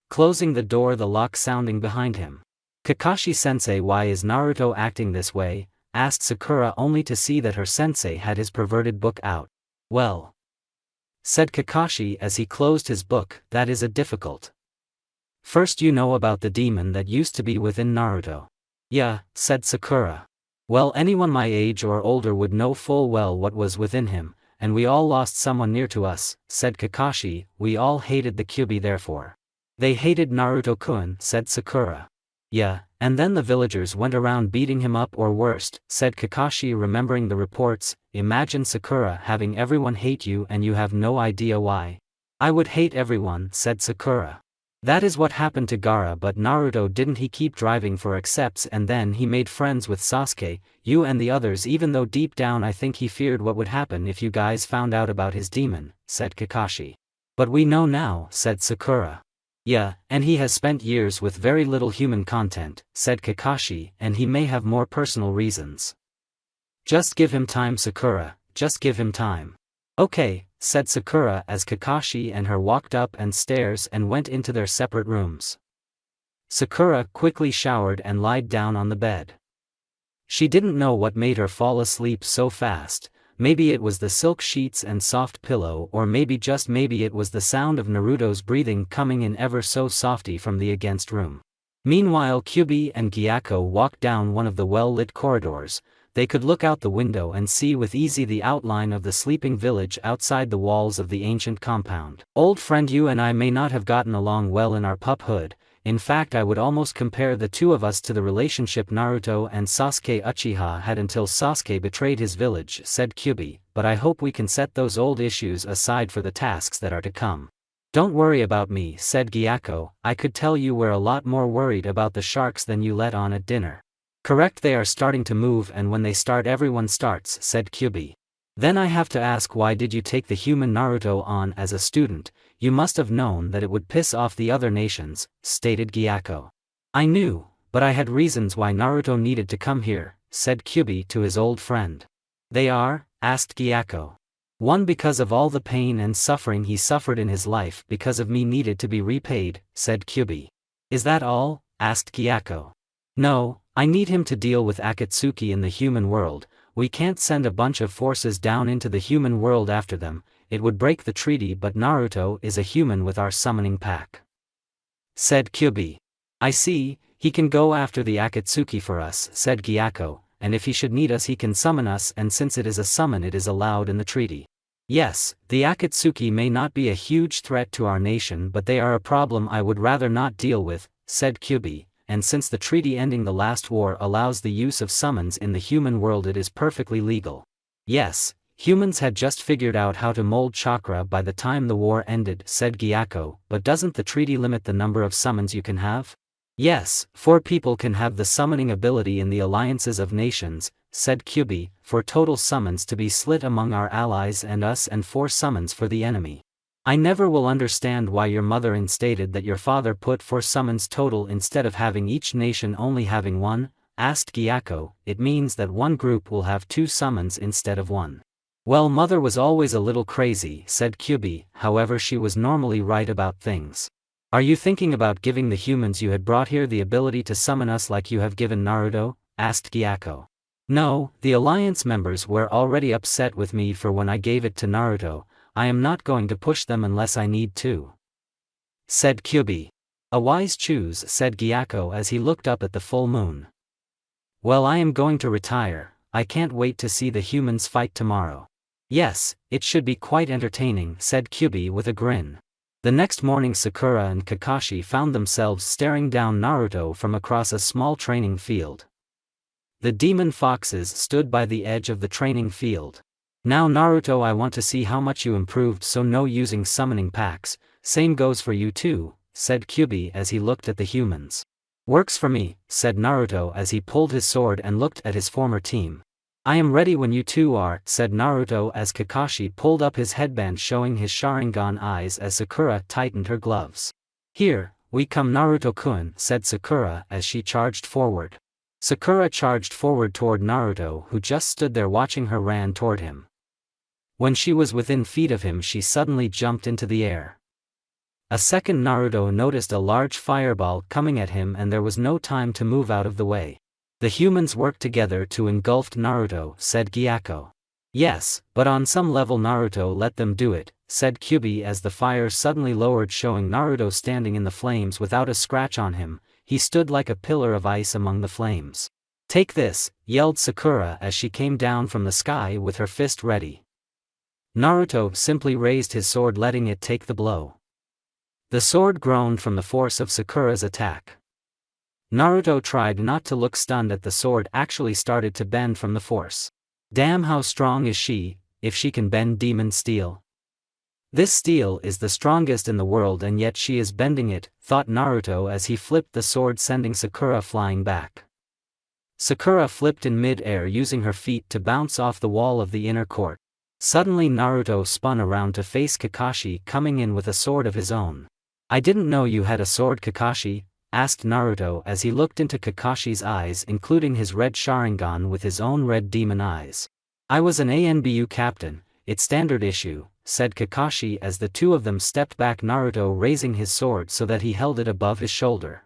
closing the door, the lock sounding behind him. Kakashi-sensei, why is Naruto acting this way? Asked Sakura, only to see that her sensei had his perverted book out. Well, said Kakashi as he closed his book, that is a difficult. First you know about the demon that used to be within Naruto. Yeah, said Sakura. Well, anyone my age or older would know full well what was within him, and we all lost someone near to us, said Kakashi. We all hated the Kyubi therefore. They hated Naruto-kun, said Sakura. Yeah, and then the villagers went around beating him up or worst, said Kakashi remembering the reports. Imagine Sakura having everyone hate you and you have no idea why. I would hate everyone, said Sakura. That is what happened to Gaara, but Naruto didn't he keep driving for accepts and then he made friends with Sasuke, you and the others, even though deep down I think he feared what would happen if you guys found out about his demon, said Kakashi. But we know now, said Sakura. Yeah, and he has spent years with very little human content, said Kakashi, and he may have more personal reasons. Just give him time, Sakura, just give him time. Okay, said Sakura as Kakashi and her walked up and stairs and went into their separate rooms. Sakura quickly showered and lied down on the bed. She didn't know what made her fall asleep so fast. Maybe it was the silk sheets and soft pillow, or maybe just maybe it was the sound of Naruto's breathing coming in ever so softly from the against room. Meanwhile Kyubi and Gyako walked down one of the well-lit corridors. They could look out the window and see with ease the outline of the sleeping village outside the walls of the ancient compound. Old friend, you and I may not have gotten along well in our puphood. In fact, I would almost compare the two of us to the relationship Naruto and Sasuke Uchiha had until Sasuke betrayed his village, said Kyubi, but I hope we can set those old issues aside for the tasks that are to come. Don't worry about me, said Gyako. I could tell you were a lot more worried about the sharks than you let on at dinner. Correct, they are starting to move, and when they start everyone starts, said Kyubi. Then I have to ask, why did you take the human Naruto on as a student? You must have known that it would piss off the other nations, stated Gyako. I knew, but I had reasons why Naruto needed to come here, said Kyubi to his old friend. They are? Asked Gyako. One, because of all the pain and suffering he suffered in his life because of me needed to be repaid, said Kyubi. Is that all? asked Gyako. No, I need him to deal with Akatsuki in the human world. We can't send a bunch of forces down into the human world after them, it would break the treaty, but Naruto is a human with our summoning pack," said Kyubi. "I see, he can go after the Akatsuki for us," said Gyako, "and if he should need us he can summon us, and since it is a summon it is allowed in the treaty." "Yes, the Akatsuki may not be a huge threat to our nation, but they are a problem I would rather not deal with," said Kyubi, "and since the treaty ending the last war allows the use of summons in the human world it is perfectly legal." "Yes, humans had just figured out how to mold chakra by the time the war ended," said Gyako, "but doesn't the treaty limit the number of summons you can have?" "Yes, 4 people can have the summoning ability in the alliances of nations," said Kyubi, "for total summons to be split among our allies and us and 4 summons for the enemy." "I never will understand why your mother instated that your father put 4 summons total instead of having each nation only having 1, asked Gyako. "It means that one group will have 2 summons instead of 1. "Well, mother was always a little crazy," said Kyubi, "however she was normally right about things." "Are you thinking about giving the humans you had brought here the ability to summon us like you have given Naruto?" asked Gyako. "No, the alliance members were already upset with me for when I gave it to Naruto. I am not going to push them unless I need to," said Kyubi. "A wise choose," said Gyako as he looked up at the full moon. "Well, I am going to retire. I can't wait to see the humans fight tomorrow." "Yes, it should be quite entertaining," said Kyubi with a grin. The next morning Sakura and Kakashi found themselves staring down Naruto from across a small training field. The demon foxes stood by the edge of the training field. "Now Naruto, I want to see how much you improved, so no using summoning packs, same goes for you too," said Kyubi as he looked at the humans. "Works for me," said Naruto as he pulled his sword and looked at his former team. "I am ready when you two are," said Naruto as Kakashi pulled up his headband showing his Sharingan eyes as Sakura tightened her gloves. "Here, we come Naruto-kun," said Sakura as she charged forward. Sakura charged forward toward Naruto, who just stood there watching her, ran toward him. When she was within feet of him she suddenly jumped into the air. A second Naruto noticed a large fireball coming at him and there was no time to move out of the way. "The humans worked together to engulf Naruto," said Gyako. "Yes, but on some level Naruto let them do it," said Kyubi as the fire suddenly lowered showing Naruto standing in the flames without a scratch on him. He stood like a pillar of ice among the flames. "Take this," yelled Sakura as she came down from the sky with her fist ready. Naruto simply raised his sword letting it take the blow. The sword groaned from the force of Sakura's attack. Naruto tried not to look stunned at the sword actually started to bend from the force. "Damn, how strong is she, if she can bend demon steel. This steel is the strongest in the world and yet she is bending it," thought Naruto as he flipped the sword sending Sakura flying back. Sakura flipped in mid-air using her feet to bounce off the wall of the inner court. Suddenly Naruto spun around to face Kakashi coming in with a sword of his own. "I didn't know you had a sword, Kakashi," asked Naruto as he looked into Kakashi's eyes including his red Sharingan with his own red demon eyes. "I was an ANBU captain, it's standard issue," said Kakashi as the two of them stepped back, Naruto raising his sword so that he held it above his shoulder.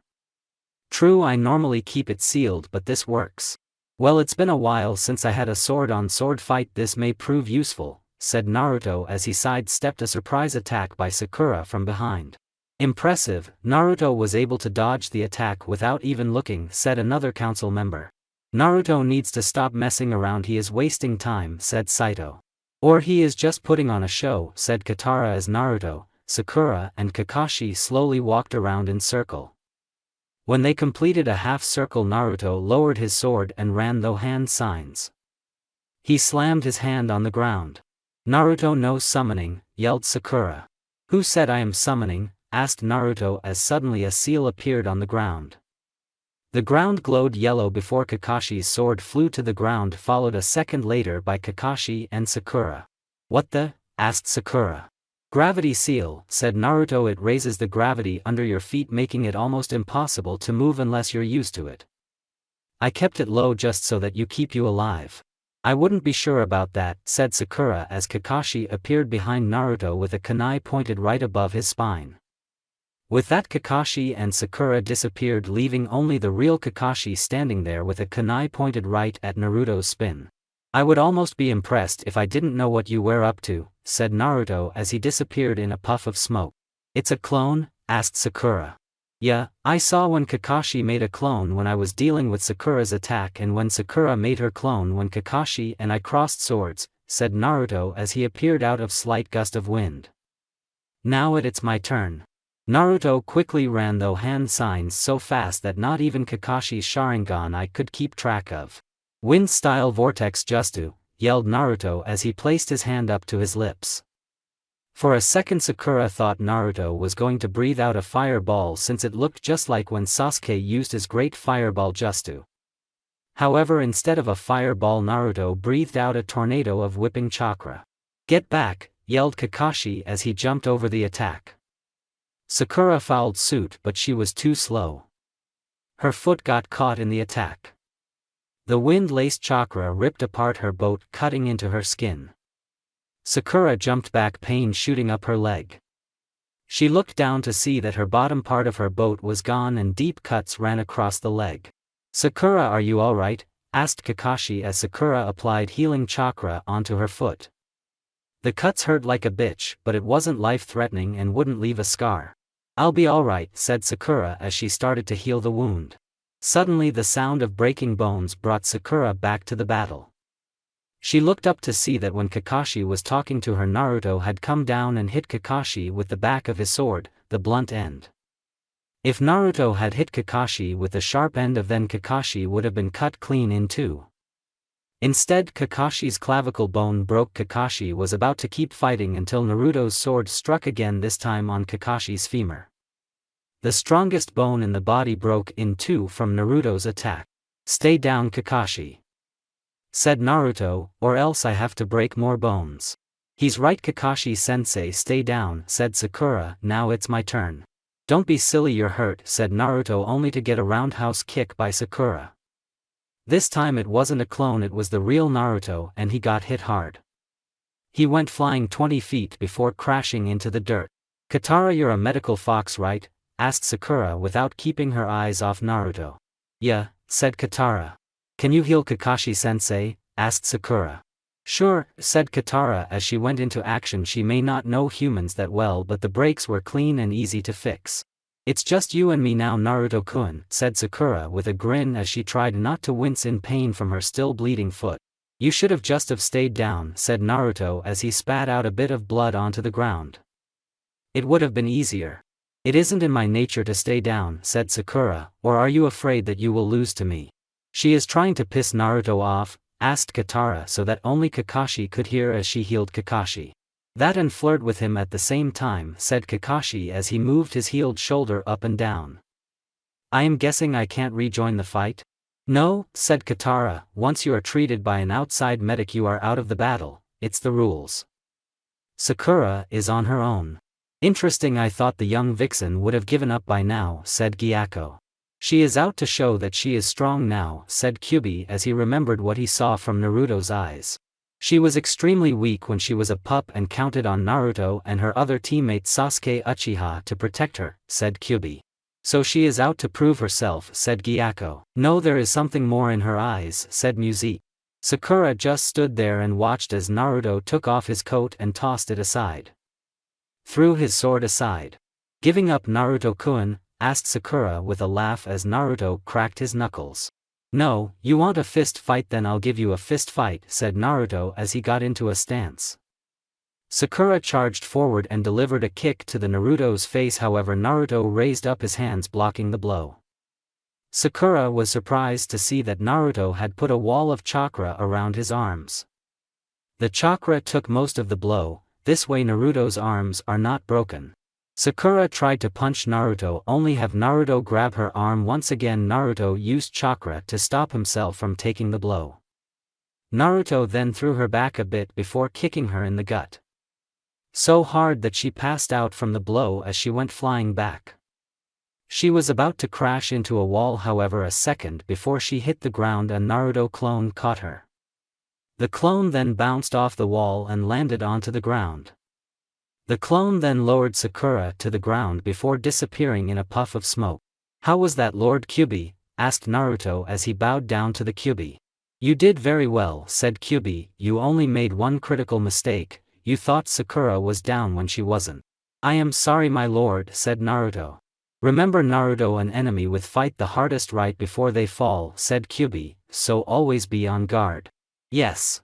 "True, I normally keep it sealed but this works. Well, it's been a while since I had a sword-on-sword fight, this may prove useful," said Naruto as he sidestepped a surprise attack by Sakura from behind. "Impressive, Naruto was able to dodge the attack without even looking," said another council member. "Naruto needs to stop messing around, he is wasting time," said Saito. "Or he is just putting on a show," said Katara as Naruto, Sakura and Kakashi slowly walked around in circle. When they completed a half circle Naruto lowered his sword and ran through hand signs. He slammed his hand on the ground. "Naruto no summoning," yelled Sakura. "Who said I am summoning?" asked Naruto as suddenly a seal appeared on the ground. The ground glowed yellow before Kakashi's sword flew to the ground, followed a second later by Kakashi and Sakura. "What the?" asked Sakura. "Gravity seal," said Naruto, "it raises the gravity under your feet making it almost impossible to move unless you're used to it. I kept it low just so that you keep you alive." "I wouldn't be sure about that," said Sakura as Kakashi appeared behind Naruto with a kunai pointed right above his spine. With that, Kakashi and Sakura disappeared, leaving only the real Kakashi standing there with a kunai pointed right at Naruto's spin. "I would almost be impressed if I didn't know what you were up to," said Naruto as he disappeared in a puff of smoke. "It's a clone?" asked Sakura. "Yeah, I saw when Kakashi made a clone when I was dealing with Sakura's attack and when Sakura made her clone when Kakashi and I crossed swords," said Naruto as he appeared out of slight gust of wind. "Now it's my turn." Naruto quickly ran through hand signs so fast that not even Kakashi's Sharingan I could keep track of. "Wind-style vortex Justu," yelled Naruto as he placed his hand up to his lips. For a second Sakura thought Naruto was going to breathe out a fireball since it looked just like when Sasuke used his great fireball Justu. However, instead of a fireball, Naruto breathed out a tornado of whipping chakra. "Get back," yelled Kakashi as he jumped over the attack. Sakura followed suit, but she was too slow. Her foot got caught in the attack. The wind-laced chakra ripped apart her boat, cutting into her skin. Sakura jumped back, pain shooting up her leg. She looked down to see that her bottom part of her boat was gone and deep cuts ran across the leg. "Sakura, are you alright?" asked Kakashi as Sakura applied healing chakra onto her foot. "The cuts hurt like a bitch, but it wasn't life-threatening and wouldn't leave a scar." "I'll be alright," said Sakura as she started to heal the wound. Suddenly the sound of breaking bones brought Sakura back to the battle. She looked up to see that when Kakashi was talking to her, Naruto had come down and hit Kakashi with the back of his sword, the blunt end. If Naruto had hit Kakashi with the sharp end of, then Kakashi would have been cut clean in two. Instead, Kakashi's clavicle bone broke. Kakashi was about to keep fighting until Naruto's sword struck again, this time on Kakashi's femur. The strongest bone in the body broke in two from Naruto's attack. "Stay down, Kakashi," said Naruto, "or else I have to break more bones." "He's right, Kakashi-sensei, stay down," said Sakura. "Now it's my turn." "Don't be silly, you're hurt," said Naruto, only to get a roundhouse kick by Sakura. This time it wasn't a clone, it was the real Naruto, and he got hit hard. He went flying 20 feet before crashing into the dirt. "Katara, you're a medical fox, right?" asked Sakura without keeping her eyes off Naruto. "Yeah," said Katara. "Can you heal Kakashi-sensei?" asked Sakura. "Sure," said Katara as she went into action. She may not know humans that well, but the breaks were clean and easy to fix. "It's just you and me now, Naruto-kun," said Sakura with a grin as she tried not to wince in pain from her still bleeding foot. "You should have just have stayed down," said Naruto as he spat out a bit of blood onto the ground. "It would have been easier." "It isn't in my nature to stay down," said Sakura, "or are you afraid that you will lose to me?" "She is trying to piss Naruto off?" asked Katara so that only Kakashi could hear as she healed Kakashi. "That and flirt with him at the same time," said Kakashi as he moved his healed shoulder up and down. "I am guessing I can't rejoin the fight?" "No," said Katara, "once you are treated by an outside medic you are out of the battle, it's the rules." "Sakura is on her own. Interesting, I thought the young vixen would have given up by now," said Gyako. "She is out to show that she is strong now," said Kyubi as he remembered what he saw from Naruto's eyes. "She was extremely weak when she was a pup and counted on Naruto and her other teammate Sasuke Uchiha to protect her," said Kyubi. "So she is out to prove herself," said Gyako. "No, there is something more in her eyes," said Muzi. Sakura just stood there and watched as Naruto took off his coat and tossed it aside. Threw his sword aside. "Giving up, Naruto-kun?" asked Sakura with a laugh as Naruto cracked his knuckles. "No, you want a fist fight, then I'll give you a fist fight," said Naruto as he got into a stance. Sakura charged forward and delivered a kick to the Naruto's face, however Naruto raised up his hands blocking the blow. Sakura was surprised to see that Naruto had put a wall of chakra around his arms. The chakra took most of the blow, this way Naruto's arms are not broken. Sakura tried to punch Naruto, only have Naruto grab her arm once again. Naruto used chakra to stop himself from taking the blow. Naruto then threw her back a bit before kicking her in the gut. So hard that she passed out from the blow as she went flying back. She was about to crash into a wall, however a second before she hit the ground a Naruto clone caught her. The clone then bounced off the wall and landed onto the ground. The clone then lowered Sakura to the ground before disappearing in a puff of smoke. How was that, Lord Kyubi? Asked Naruto as he bowed down to the Kyubi. You did very well, said Kyubi, you only made one critical mistake, you thought Sakura was down when she wasn't. I am sorry my lord, said Naruto. Remember Naruto, an enemy with fight the hardest right before they fall, said Kyubi, so always be on guard. Yes,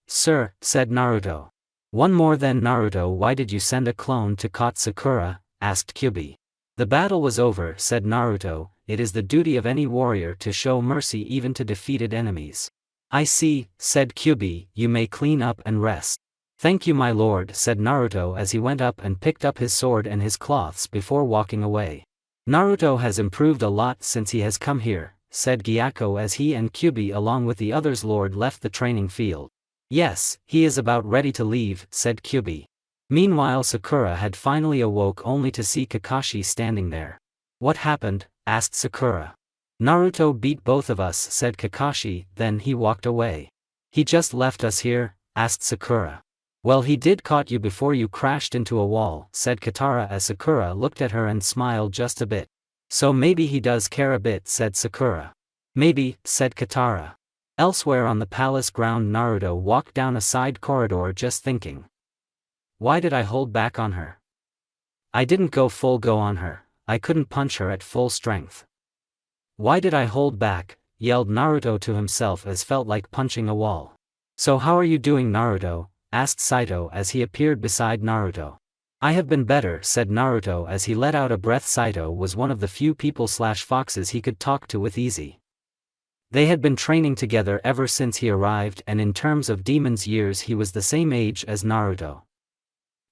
sir, said Naruto. One more then, Naruto, why did you send a clone to Kot Sakura? Asked Kyubi. The battle was over, said Naruto, it is the duty of any warrior to show mercy even to defeated enemies. I see, said Kyubi, you may clean up and rest. Thank you my lord, said Naruto as he went up and picked up his sword and his cloths before walking away. Naruto has improved a lot since he has come here, said Gyako as he and Kyubi along with the others lord left the training field. Yes, he is about ready to leave, said Kyubi. Meanwhile Sakura had finally awoke only to see Kakashi standing there. What happened? Asked Sakura. Naruto beat both of us, said Kakashi, then he walked away. He just left us here? Asked Sakura. Well, he did caught you before you crashed into a wall, said Katara as Sakura looked at her and smiled just a bit. So maybe he does care a bit, said Sakura. Maybe, said Katara. Elsewhere on the palace ground Naruto walked down a side corridor just thinking. Why did I hold back on her? I didn't go full go on her, I couldn't punch her at full strength. Why did I hold back? Yelled Naruto to himself as felt like punching a wall. So how are you doing Naruto? Asked Saito as he appeared beside Naruto. I have been better, said Naruto as he let out a breath. Saito was one of the few people/foxes he could talk to with ease. They had been training together ever since he arrived and in terms of demon's years he was the same age as Naruto.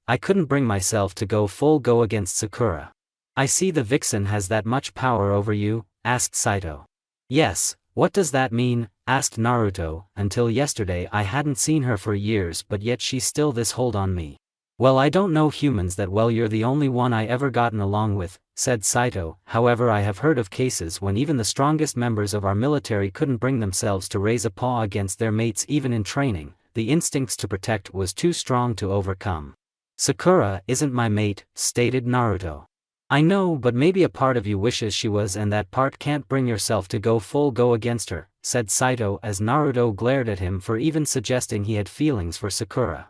I couldn't bring myself to go full go against Sakura. I see the vixen has that much power over you? Asked Saito. Yes, what does that mean? Asked Naruto. Until yesterday I hadn't seen her for years but yet she's still this hold on me. Well, I don't know humans that well, you're the only one I ever gotten along with, said Saito. However, I have heard of cases when even the strongest members of our military couldn't bring themselves to raise a paw against their mates even in training, the instincts to protect was too strong to overcome. Sakura isn't my mate, stated Naruto. I know, but maybe a part of you wishes she was and that part can't bring yourself to go full go against her, said Saito as Naruto glared at him for even suggesting he had feelings for Sakura.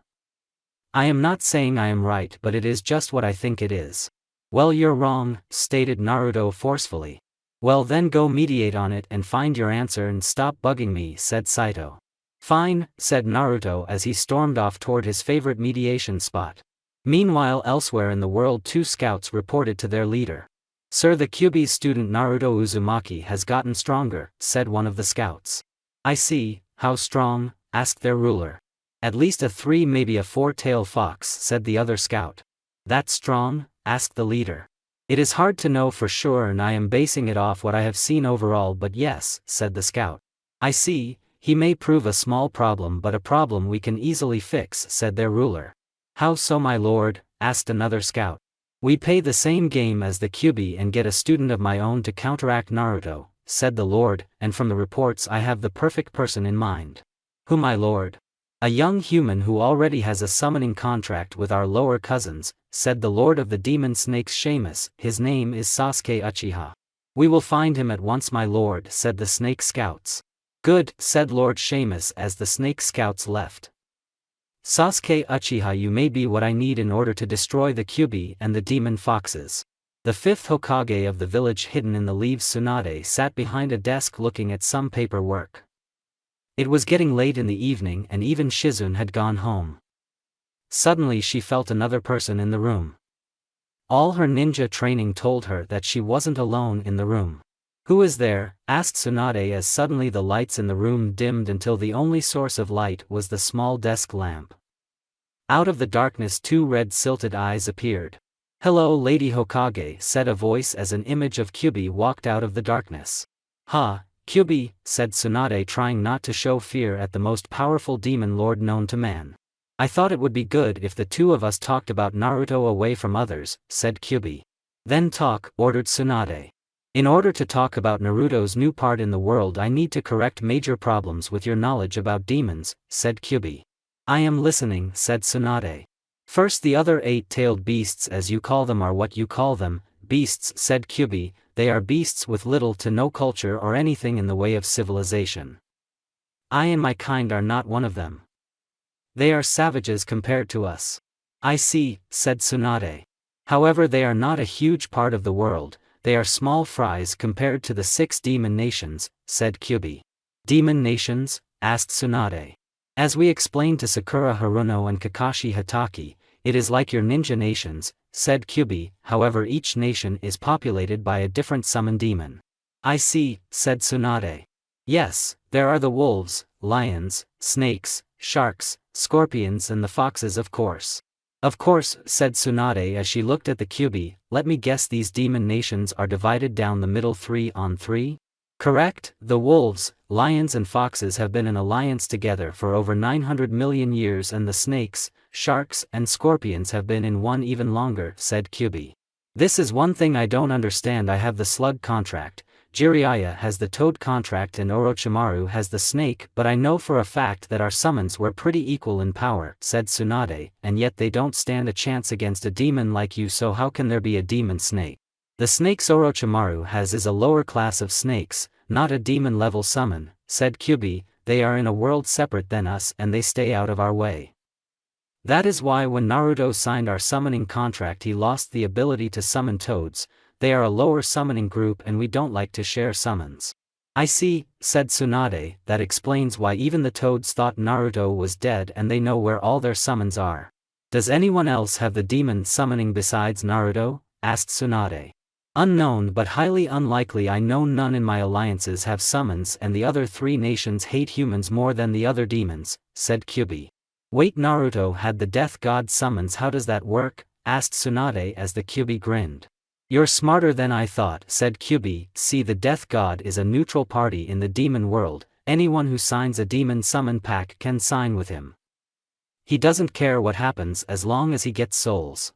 I am not saying I am right, but it is just what I think it is. Well, you're wrong, stated Naruto forcefully. Well then go mediate on it and find your answer and stop bugging me, said Saito. Fine, said Naruto as he stormed off toward his favorite mediation spot. Meanwhile, elsewhere in the world, 2 scouts reported to their leader. Sir, the Kyubi's student Naruto Uzumaki has gotten stronger, said one of the scouts. I see, how strong? Asked their ruler. At least a 3, maybe a 4-tailed fox, said the other scout. That strong? Asked the leader. It is hard to know for sure and I am basing it off what I have seen overall, but yes, said the scout. I see, he may prove a small problem but a problem we can easily fix, said their ruler. How so my lord? Asked another scout. We play the same game as the Kyubi and get a student of my own to counteract Naruto, said the lord, and from the reports I have the perfect person in mind. Who my lord? A young human who already has a summoning contract with our lower cousins, said the lord of the demon snakes Seamus. His name is Sasuke Uchiha. We will find him at once my lord, said the snake scouts. Good, said Lord Seamus as the snake scouts left. Sasuke Uchiha, you may be what I need in order to destroy the Kyubi and the demon foxes. The 5th Hokage of the village hidden in the leaves Tsunade sat behind a desk looking at some paperwork. It was getting late in the evening and even Shizune had gone home. Suddenly she felt another person in the room. All her ninja training told her that she wasn't alone in the room. Who is there? Asked Tsunade as suddenly the lights in the room dimmed until the only source of light was the small desk lamp. Out of the darkness 2 red silted eyes appeared. Hello Lady Hokage, said a voice as an image of Kyubi walked out of the darkness. Ha, Kyubi, said Tsunade trying not to show fear at the most powerful demon lord known to man. I thought it would be good if the 2 of us talked about Naruto away from others, said Kyubi. Then talk, ordered Tsunade. In order to talk about Naruto's new part in the world I need to correct major problems with your knowledge about demons, said Kyubi. I am listening, said Tsunade. First, the other 8-tailed beasts, as you call them, are what you call them, beasts, said Kyubi. They are beasts with little to no culture or anything in the way of civilization. I and my kind are not one of them. They are savages compared to us. I see, said Tsunade. However, they are not a huge part of the world, they are small fries compared to the 6 demon nations, said Kyubi. Demon nations? Asked Tsunade. As we explained to Sakura Haruno and Kakashi Hatake, it is like your ninja nations, said Kyubi. However, each nation is populated by a different summon demon. I see, said Tsunade. Yes, there are the wolves, lions, snakes, sharks, scorpions and the foxes, of course. Of course, said Tsunade as she looked at the Kyubi. Let me guess, these demon nations are divided down the middle 3 on 3? Correct, the wolves, lions and foxes have been in alliance together for over 900 million years, and the snakes, sharks and scorpions have been in one even longer, said Kyubi. This is one thing I don't understand. I have the slug contract, Jiraiya has the toad contract and Orochimaru has the snake, but I know for a fact that our summons were pretty equal in power, said Tsunade, and yet they don't stand a chance against a demon like you, so how can there be a demon snake? The snakes Orochimaru has is a lower class of snakes, not a demon level summon, said Kyubi. They are in a world separate than us and they stay out of our way. That is why when Naruto signed our summoning contract he lost the ability to summon toads. They are a lower summoning group and we don't like to share summons. I see, said Tsunade, that explains why even the toads thought Naruto was dead and they know where all their summons are. Does anyone else have the demon summoning besides Naruto? Asked Tsunade. Unknown, but highly unlikely. I know none in my alliances have summons and the other 3 nations hate humans more than the other demons, said Kyubi. Wait, Naruto had the death god summons, how does that work? Asked Tsunade as the Kyubi grinned. You're smarter than I thought, said Kyubi. See, the death god is a neutral party in the demon world, anyone who signs a demon summon pack can sign with him. He doesn't care what happens as long as he gets souls.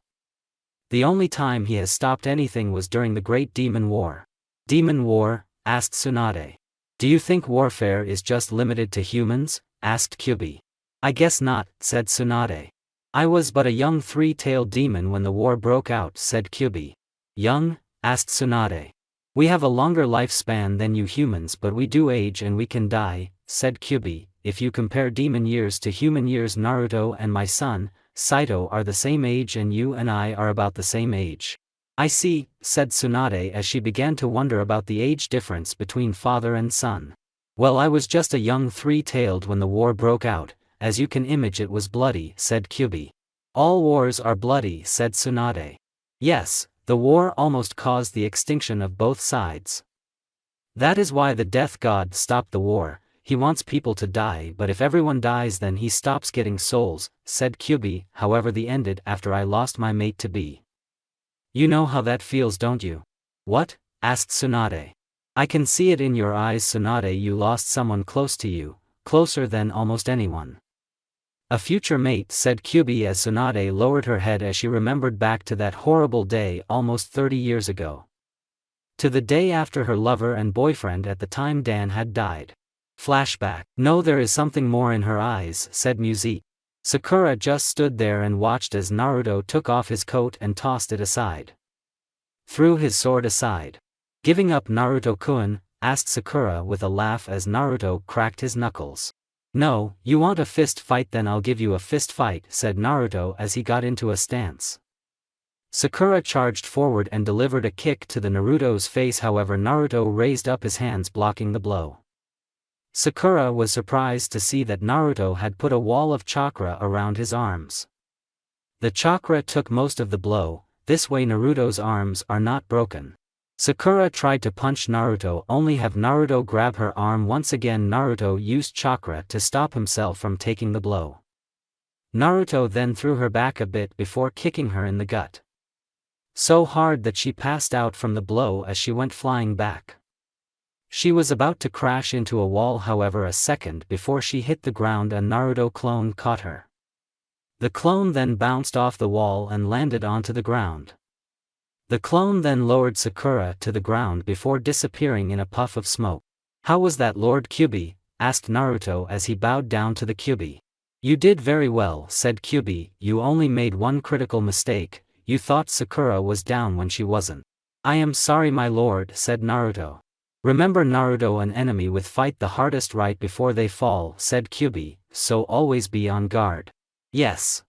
The only time he has stopped anything was during the Great Demon War. Demon War? Asked Tsunade. Do you think warfare is just limited to humans? Asked Kyubi. I guess not, said Tsunade. I was but a young 3-tailed demon when the war broke out, said Kyubi. Young? Asked Tsunade. We have a longer lifespan than you humans, but we do age and we can die, said Kyubi. If you compare demon years to human years, Naruto and my son, Saito, are the same age and you and I are about the same age. I see, said Tsunade as she began to wonder about the age difference between father and son. Well, I was just a young 3-tailed when the war broke out, as you can imagine it was bloody, said Kyubi. All wars are bloody, said Tsunade. Yes, the war almost caused the extinction of both sides. That is why the death god stopped the war. He wants people to die, but if everyone dies then he stops getting souls, said Kyubi. However, the ended after I lost my mate to be. You know how that feels, don't you? What? Asked Tsunade. I can see it in your eyes, Tsunade. You lost someone close to you, closer than almost anyone. A future mate, said Kyubi as Tsunade lowered her head as she remembered back to that horrible day almost 30 years ago. To the day after her lover and boyfriend at the time Dan had died. Flashback. No, there is something more in her eyes, said Muzi. Sakura just stood there and watched as Naruto took off his coat and tossed it aside. Threw his sword aside. Giving up, Naruto-kun? Asked Sakura with a laugh as Naruto cracked his knuckles. No, you want a fist fight, then I'll give you a fist fight, said Naruto as he got into a stance. Sakura charged forward and delivered a kick to the Naruto's face, however Naruto raised up his hands blocking the blow. Sakura was surprised to see that Naruto had put a wall of chakra around his arms. The chakra took most of the blow, this way Naruto's arms are not broken. Sakura tried to punch Naruto, only have Naruto grab her arm once again. Naruto used chakra to stop himself from taking the blow. Naruto then threw her back a bit before kicking her in the gut. So hard that she passed out from the blow as she went flying back. She was about to crash into a wall, however a second before she hit the ground a Naruto clone caught her. The clone then bounced off the wall and landed onto the ground. The clone then lowered Sakura to the ground before disappearing in a puff of smoke. How was that, Lord Kyubi? Asked Naruto as he bowed down to the Kyubi. You did very well, said Kyubi. You only made one critical mistake. You thought Sakura was down when she wasn't. I am sorry my lord, said Naruto. Remember Naruto, an enemy with fight the hardest right before they fall, said Kyubi, so always be on guard. Yes,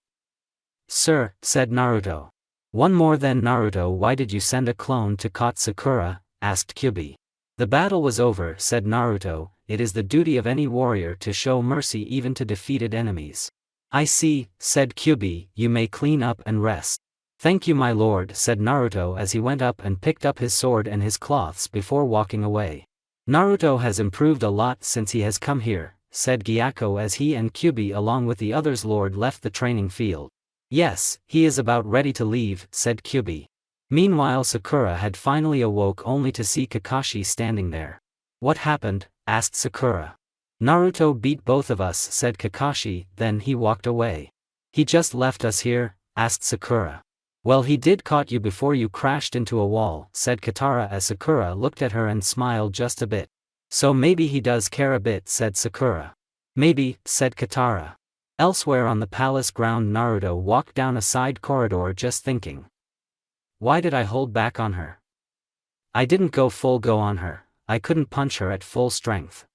sir, said Naruto. One more then, Naruto, why did you send a clone to Kot Sakura? Asked Kyubi. The battle was over, said Naruto. It is the duty of any warrior to show mercy even to defeated enemies. I see, said Kyubi, you may clean up and rest. Thank you my lord, said Naruto as he went up and picked up his sword and his cloths before walking away. Naruto has improved a lot since he has come here, said Gyako as he and Kyubi along with the others lord left the training field. Yes, he is about ready to leave, said Kyubi. Meanwhile Sakura had finally awoke only to see Kakashi standing there. What happened? Asked Sakura. Naruto beat both of us, said Kakashi, then he walked away. He just left us here? Asked Sakura. Well, he did caught you before you crashed into a wall, said Katara as Sakura looked at her and smiled just a bit. So maybe he does care a bit, said Sakura. Maybe, said Katara. Elsewhere on the palace ground Naruto walked down a side corridor just thinking. Why did I hold back on her? I didn't go full go on her, I couldn't punch her at full strength.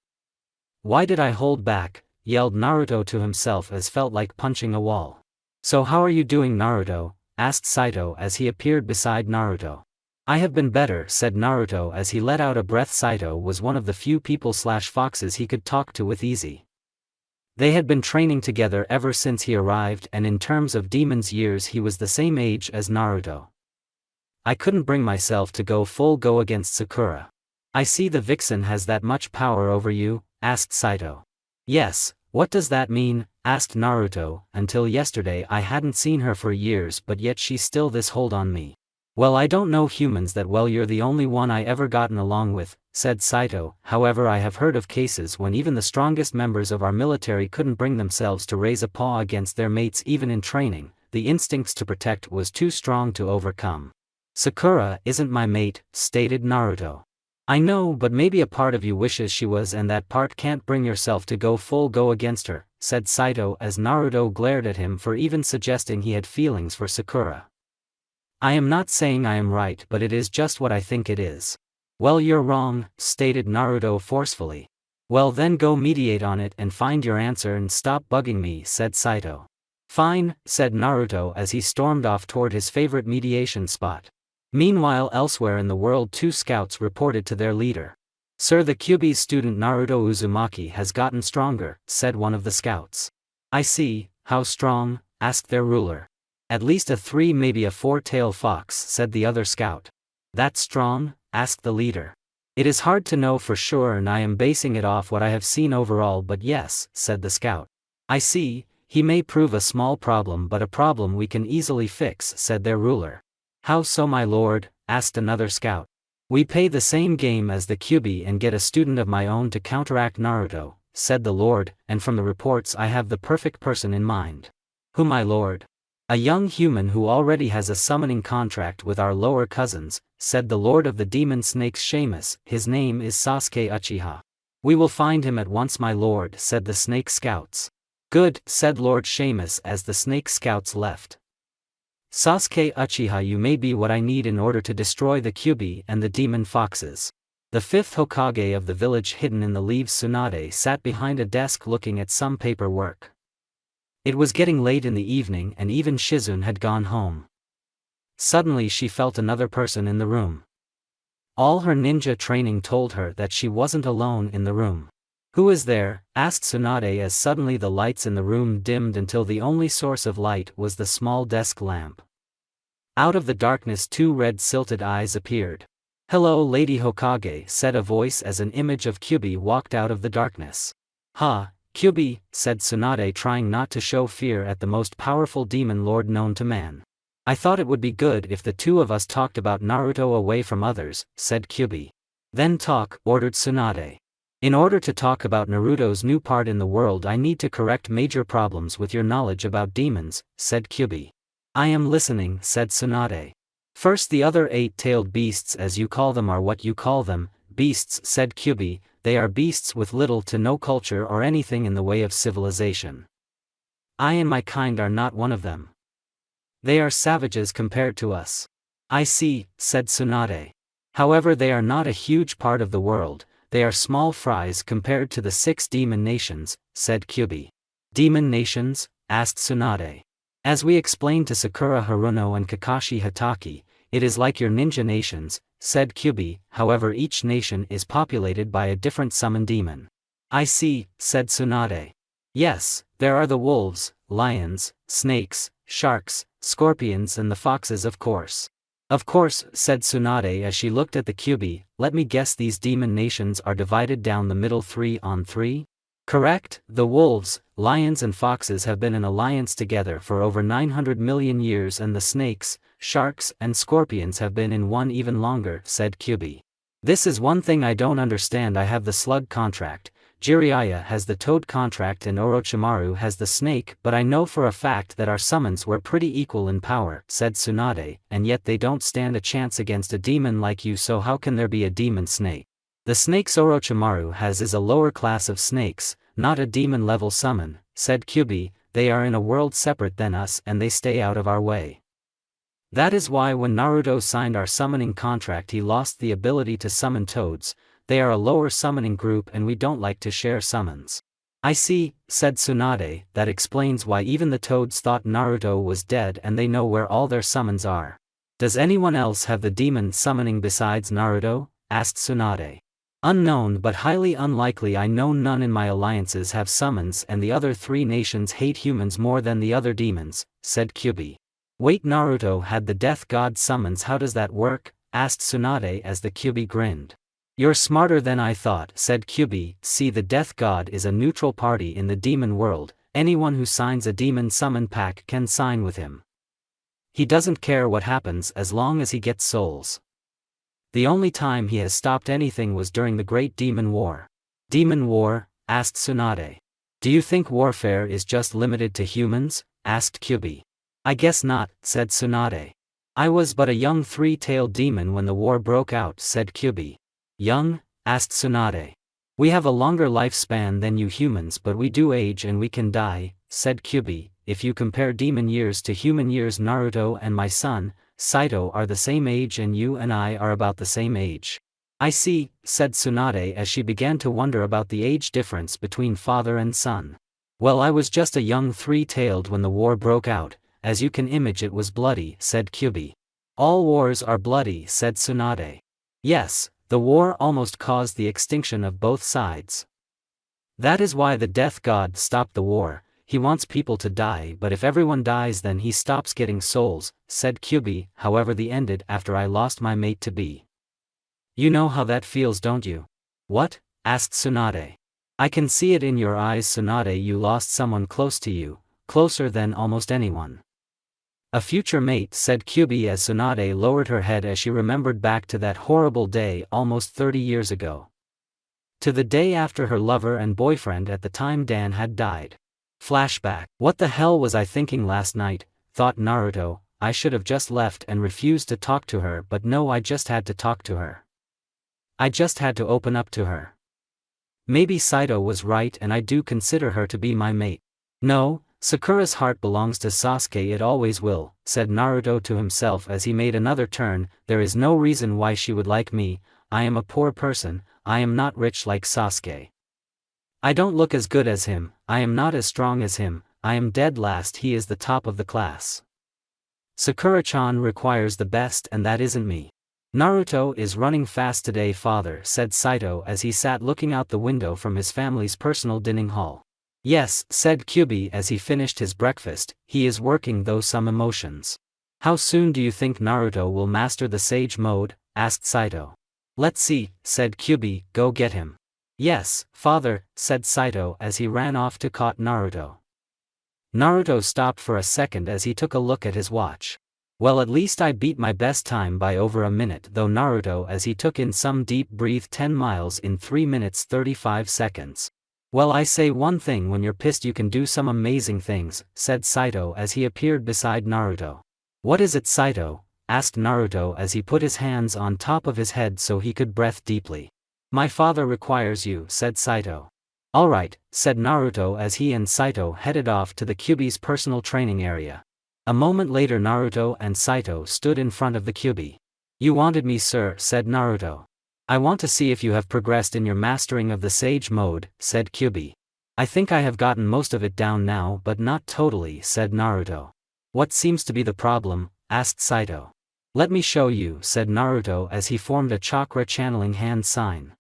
Why did I hold back? Yelled Naruto to himself as felt like punching a wall. So how are you doing Naruto? Asked Saito as he appeared beside Naruto. I have been better, said Naruto as he let out a breath. Saito was one of the few people/foxes he could talk to with easy. They had been training together ever since he arrived, and in terms of demon's years he was the same age as Naruto. I couldn't bring myself to go full go against Sakura. I see the vixen has that much power over you? Asked Saito. Yes, what does that mean? Asked Naruto. Until yesterday I hadn't seen her for years, but yet she's still this hold on me. Well, I don't know humans that well, you're the only one I ever gotten along with, said Saito. However, I have heard of cases when even the strongest members of our military couldn't bring themselves to raise a paw against their mates even in training. The instincts to protect was too strong to overcome. Sakura isn't my mate, stated Naruto. I know, but maybe a part of you wishes she was, and that part can't bring yourself to go full go against her, said Saito as Naruto glared at him for even suggesting he had feelings for Sakura. I am not saying I am right, but it is just what I think it is. Well, you're wrong, stated Naruto forcefully. Well, then go meditate on it and find your answer and stop bugging me, said Saito. Fine, said Naruto as he stormed off toward his favorite mediation spot. Meanwhile, elsewhere in the world, 2 scouts reported to their leader. Sir, the Kyubi's student Naruto Uzumaki has gotten stronger, said one of the scouts. I see, how strong? Asked their ruler. At least a 3, maybe a 4-tailed fox, said the other scout. That strong? Asked the leader. It is hard to know for sure, and I am basing it off what I have seen overall, but yes, said the scout. I see, he may prove a small problem, but a problem we can easily fix, said their ruler. How so, my lord? Asked another scout. We pay the same game as the Kyubi and get a student of my own to counteract Naruto, said the lord, and from the reports I have the perfect person in mind. Who, my lord? A young human who already has a summoning contract with our lower cousins, said the lord of the demon snakes Seamus. His name is Sasuke Uchiha. We will find him at once, my lord, said the snake scouts. Good, said Lord Seamus as the snake scouts left. Sasuke Uchiha, you may be what I need in order to destroy the Kyubi and the demon foxes. The 5th Hokage of the village hidden in the leaves, Tsunade, sat behind a desk looking at some paperwork. It was getting late in the evening and even Shizune had gone home. Suddenly she felt another person in the room. All her ninja training told her that she wasn't alone in the room. Who is there? Asked Tsunade as suddenly the lights in the room dimmed until the only source of light was the small desk lamp. Out of the darkness 2 red silted eyes appeared. Hello, Lady Hokage, said a voice as an image of Kyubi walked out of the darkness. Ha, Kyubi, said Tsunade, trying not to show fear at the most powerful demon lord known to man. I thought it would be good if the 2 of us talked about Naruto away from others, said Kyubi. Then talk, ordered Tsunade. In order to talk about Naruto's new part in the world, I need to correct major problems with your knowledge about demons, said Kyubi. I am listening, said Tsunade. First, the other 8-tailed beasts, as you call them, are what you call them, beasts, said Kyubi. They are beasts with little to no culture or anything in the way of civilization. I and my kind are not one of them. They are savages compared to us. I see, said Tsunade. However, they are not a huge part of the world, they are small fries compared to the 6 demon nations, said Kyubi. Demon nations? Asked Tsunade. As we explained to Sakura Haruno and Kakashi Hatake, it is like your ninja nations, said Kyubi, however each nation is populated by a different summon demon. I see, said Tsunade. Yes, there are the wolves, lions, snakes, sharks, scorpions and the foxes of course. Of course, said Tsunade as she looked at the Kyubi, let me guess these demon nations are divided down the middle 3 on 3? Correct, the wolves, lions and foxes have been in alliance together for over 900 million years and the snakes, sharks and scorpions have been in one even longer, said Kyubi. This is one thing I don't understand. I have the slug contract, Jiraiya has the toad contract and Orochimaru has the snake, but I know for a fact that our summons were pretty equal in power, said Tsunade, and yet they don't stand a chance against a demon like you, so how can there be a demon snake? The snakes Orochimaru has is a lower class of snakes, not a demon level summon, said Kyubi, they are in a world separate than us and they stay out of our way. That is why when Naruto signed our summoning contract he lost the ability to summon toads, they are a lower summoning group and we don't like to share summons. I see, said Tsunade, that explains why even the toads thought Naruto was dead and they know where all their summons are. Does anyone else have the demon summoning besides Naruto? Asked Tsunade. Unknown but highly unlikely. I know none in my alliances have summons and the other 3 nations hate humans more than the other demons, said Kyubi. Wait, Naruto had the death god summons, how does that work? Asked Tsunade as the Kyubi grinned. You're smarter than I thought, said Kyubi. See, the death god is a neutral party in the demon world, anyone who signs a demon summon pack can sign with him. He doesn't care what happens as long as he gets souls. The only time he has stopped anything was during the Great Demon War. Demon War? Asked Tsunade. Do you think warfare is just limited to humans? Asked Kyubi. I guess not, said Tsunade. I was but a young 3-tailed demon when the war broke out, said Kyubi. Young? Asked Tsunade. We have a longer lifespan than you humans, but we do age and we can die, said Kyubi. If you compare demon years to human years, Naruto and my son, Saito are the same age and you and I are about the same age. I see, said Tsunade as she began to wonder about the age difference between father and son. Well, I was just a young 3-tailed when the war broke out, as you can imagine it was bloody, said Kyubi. All wars are bloody, said Tsunade. Yes, the war almost caused the extinction of both sides. That is why the death god stopped the war. He wants people to die, but if everyone dies then he stops getting souls, said Kyubi. However, the ended after I lost my mate to be. You know how that feels, don't you? What? Asked Tsunade. I can see it in your eyes, Tsunade. You lost someone close to you, closer than almost anyone. A future mate, said Kyubi as Tsunade lowered her head as she remembered back to that horrible day almost 30 years ago. To the day after her lover and boyfriend at the time Dan had died. Flashback. What the hell was I thinking last night, thought Naruto. I should have just left and refused to talk to her, but no, I just had to talk to her. I just had to open up to her. Maybe Saito was right and I do consider her to be my mate. No, Sakura's heart belongs to Sasuke, it always will, said Naruto to himself as he made another turn. There is no reason why she would like me. I am a poor person, I am not rich like Sasuke. I don't look as good as him, I am not as strong as him, I am dead last, he is the top of the class. Sakura-chan requires the best and that isn't me. Naruto is running fast today, father, said Saito as he sat looking out the window from his family's personal dining hall. Yes, said Kyubi as he finished his breakfast, he is working though some emotions. How soon do you think Naruto will master the Sage Mode? Asked Saito. Let's see, said Kyubi, go get him. Yes, father, said Saito as he ran off to caught Naruto. Naruto stopped for a second as he took a look at his watch. Well, at least I beat my best time by over a minute though, Naruto as he took in some deep breath. 10 miles in 3 minutes 35 seconds. Well, I say one thing, when you're pissed you can do some amazing things, said Saito as he appeared beside Naruto. What is it, Saito? Asked Naruto as he put his hands on top of his head so he could breathe deeply. My father requires you, said Saito. Alright, said Naruto as he and Saito headed off to the Kyuubi's personal training area. A moment later Naruto and Saito stood in front of the Kyuubi. You wanted me, sir, said Naruto. I want to see if you have progressed in your mastering of the Sage Mode, said Kyuubi. I think I have gotten most of it down now but not totally, said Naruto. What seems to be the problem? Asked Saito. Let me show you, said Naruto as he formed a chakra channeling hand sign.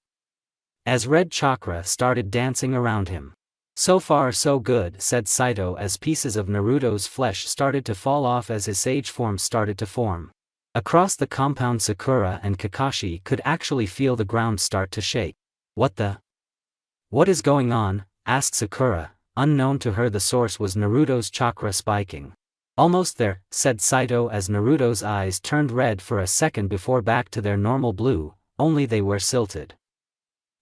As red chakra started dancing around him. So far so good, said Saito as pieces of Naruto's flesh started to fall off as his sage form started to form. Across the compound Sakura and Kakashi could actually feel the ground start to shake. What is going on? Asked Sakura. Unknown to her the source was Naruto's chakra spiking. Almost there, said Saito as Naruto's eyes turned red for a second before back to their normal blue, only they were silted.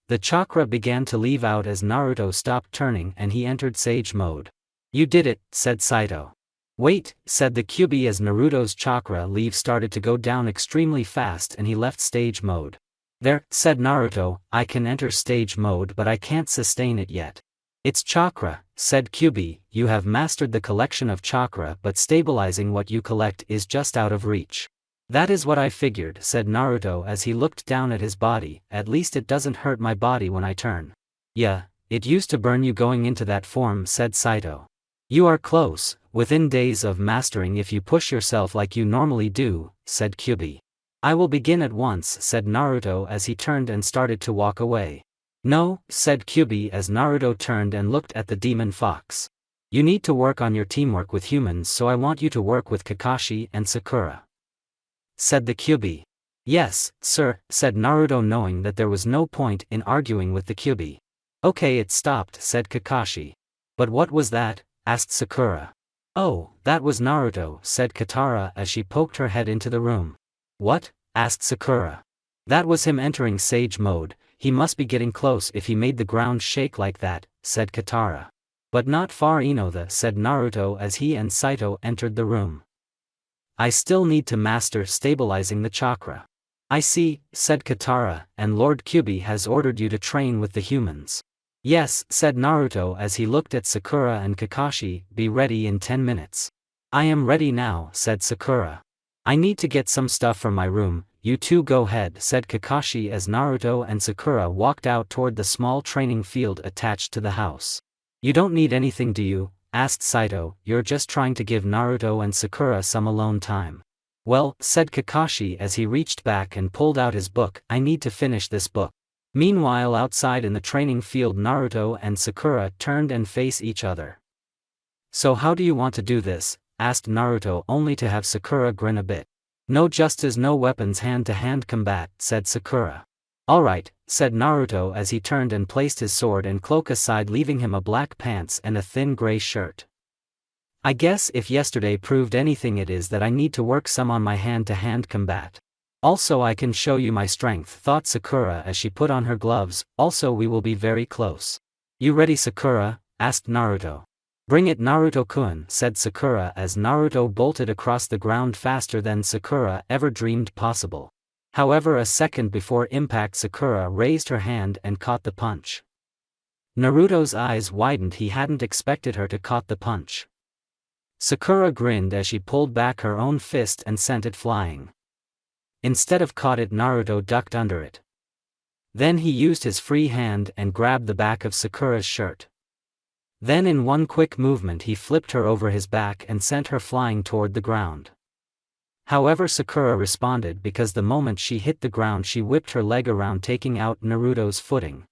The chakra began to leave out as Naruto stopped turning and he entered Sage Mode. You did it, said Saito. Wait, said the Kyuubi as Naruto's chakra leave started to go down extremely fast and he left Stage Mode. There, said Naruto, I can enter Stage Mode but I can't sustain it yet. It's chakra, said Kyuubi, you have mastered the collection of chakra but stabilizing what you collect is just out of reach. That is what I figured, said Naruto as he looked down at his body, at least it doesn't hurt my body when I turn. Yeah, it used to burn you going into that form, said Saito. You are close, within days of mastering if you push yourself like you normally do, said Kyuubi. I will begin at once, said Naruto as he turned and started to walk away. No, said Kyuubi as Naruto turned and looked at the demon fox. You need to work on your teamwork with humans so I want you to work with Kakashi and Sakura. Said the Kyuubi. Yes, sir, said Naruto knowing that there was no point in arguing with the Kyuubi. Okay, it stopped, said Kakashi. But what was that? Asked Sakura. Oh, that was Naruto, said Katara as she poked her head into the room. What? Asked Sakura. That was him entering Sage Mode, he must be getting close if he made the ground shake like that, said Katara. But not far enough, said Naruto as he and Saito entered the room. I still need to master stabilizing the chakra. I see, said Katara, and Lord Kyuubi has ordered you to train with the humans. Yes, said Naruto as he looked at Sakura and Kakashi, be ready in 10 minutes. I am ready now, said Sakura. I need to get some stuff from my room, you two go ahead, said Kakashi as Naruto and Sakura walked out toward the small training field attached to the house. You don't need anything, do you? Asked Saito. You're just trying to give Naruto and Sakura some alone time. Well, said Kakashi as he reached back and pulled out his book, I need to finish this book. Meanwhile outside in the training field Naruto and Sakura turned and faced each other. So how do you want to do this? Asked Naruto only to have Sakura grin a bit. No justice no weapons hand-to-hand combat, said Sakura. Alright, said Naruto as he turned and placed his sword and cloak aside leaving him a black pants and a thin gray shirt. I guess if yesterday proved anything it is that I need to work some on my hand-to-hand combat. Also I can show you my strength, thought Sakura as she put on her gloves, also we will be very close. You ready, Sakura? Asked Naruto. Bring it, Naruto-kun, said Sakura as Naruto bolted across the ground faster than Sakura ever dreamed possible. However, a second before impact Sakura raised her hand and caught the punch. Naruto's eyes widened, he hadn't expected her to caught the punch. Sakura grinned as she pulled back her own fist and sent it flying. Instead of caught it, Naruto ducked under it. Then he used his free hand and grabbed the back of Sakura's shirt. Then in one quick movement he flipped her over his back and sent her flying toward the ground. However, Sakura responded because the moment she hit the ground she whipped her leg around taking out Naruto's footing,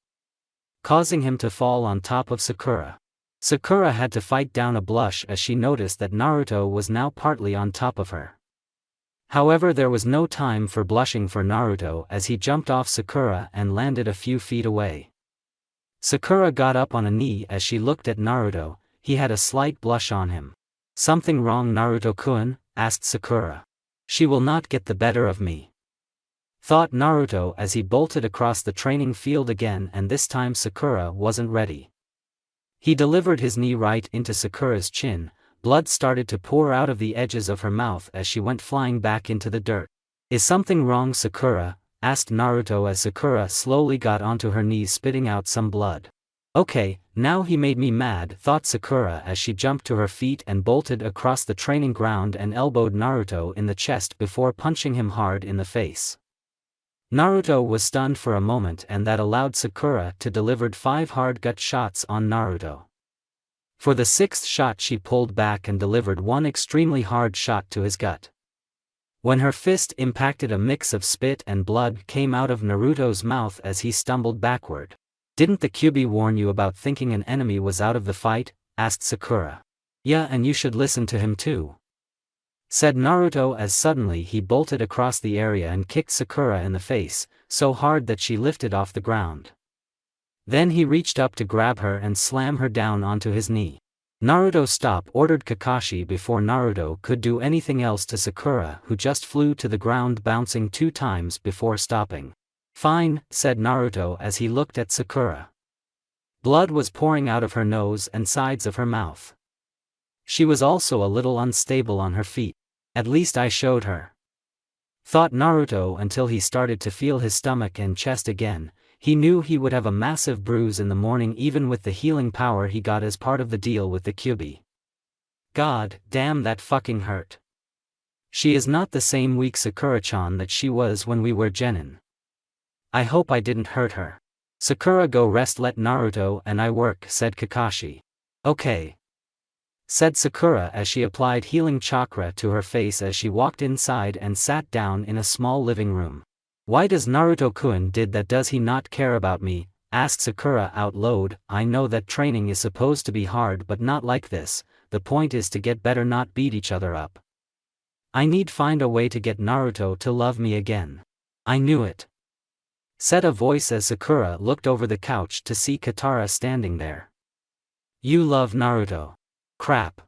causing him to fall on top of Sakura. Sakura had to fight down a blush as she noticed that Naruto was now partly on top of her. However, there was no time for blushing for Naruto as he jumped off Sakura and landed a few feet away. Sakura got up on a knee as she looked at Naruto, he had a slight blush on him. Something wrong, Naruto-kun? Asked Sakura. She will not get the better of me, thought Naruto as he bolted across the training field again, and this time Sakura wasn't ready. He delivered his knee right into Sakura's chin, blood started to pour out of the edges of her mouth as she went flying back into the dirt. Is something wrong, Sakura? Asked Naruto as Sakura slowly got onto her knees spitting out some blood. Okay, now he made me mad, thought Sakura as she jumped to her feet and bolted across the training ground and elbowed Naruto in the chest before punching him hard in the face. Naruto was stunned for a moment, and that allowed Sakura to deliver 5 hard gut shots on Naruto. For the 6th shot she pulled back and delivered one extremely hard shot to his gut. When her fist impacted, a mix of spit and blood came out of Naruto's mouth as he stumbled backward. "Didn't the Kyuubi warn you about thinking an enemy was out of the fight?" asked Sakura. "Yeah, and you should listen to him too," said Naruto as suddenly he bolted across the area and kicked Sakura in the face, so hard that she lifted off the ground. Then he reached up to grab her and slam her down onto his knee. "Naruto, stop," ordered Kakashi before Naruto could do anything else to Sakura, who just flew to the ground, bouncing 2 times before stopping. "Fine," said Naruto as he looked at Sakura. Blood was pouring out of her nose and sides of her mouth. She was also a little unstable on her feet. "At least I showed her," thought Naruto, until he started to feel his stomach and chest again. He knew he would have a massive bruise in the morning even with the healing power he got as part of the deal with the Kyuubi. God damn, that fucking hurt. She is not the same weak Sakura-chan that she was when we were genin. I hope I didn't hurt her. "Sakura, go rest, let Naruto and I work," said Kakashi. "Okay," said Sakura as she applied healing chakra to her face as she walked inside and sat down in a small living room. "Why does Naruto-kun did that? Does he not care about me?" asked Sakura out loud. "I know that training is supposed to be hard, but not like this. The point is to get better, not beat each other up. I need find a way to get Naruto to love me again." "I knew it," said a voice as Sakura looked over the couch to see Katara standing there. "You love Naruto." "Crap,"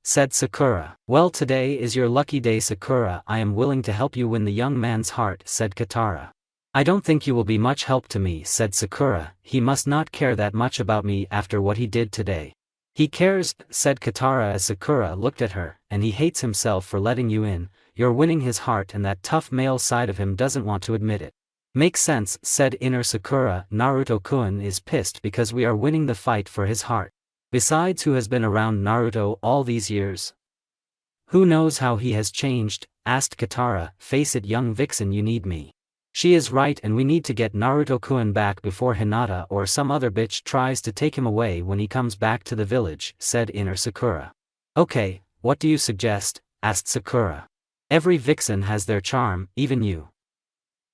said Sakura. "Well, today is your lucky day, Sakura. I am willing to help you win the young man's heart," said Katara. "I don't think you will be much help to me," said Sakura. "He must not care that much about me after what he did today." "He cares," said Katara as Sakura looked at her, "and he hates himself for letting you in. You're winning his heart, and that tough male side of him doesn't want to admit it." "Makes sense," said inner Sakura. "Naruto-kun is pissed because we are winning the fight for his heart. Besides, who has been around Naruto all these years? Who knows how he has changed?" asked Katara. "Face it, young vixen, you need me." "She is right, and we need to get Naruto-kun back before Hinata or some other bitch tries to take him away when he comes back to the village," said inner Sakura. "Okay, what do you suggest?" asked Sakura. "Every vixen has their charm, even you.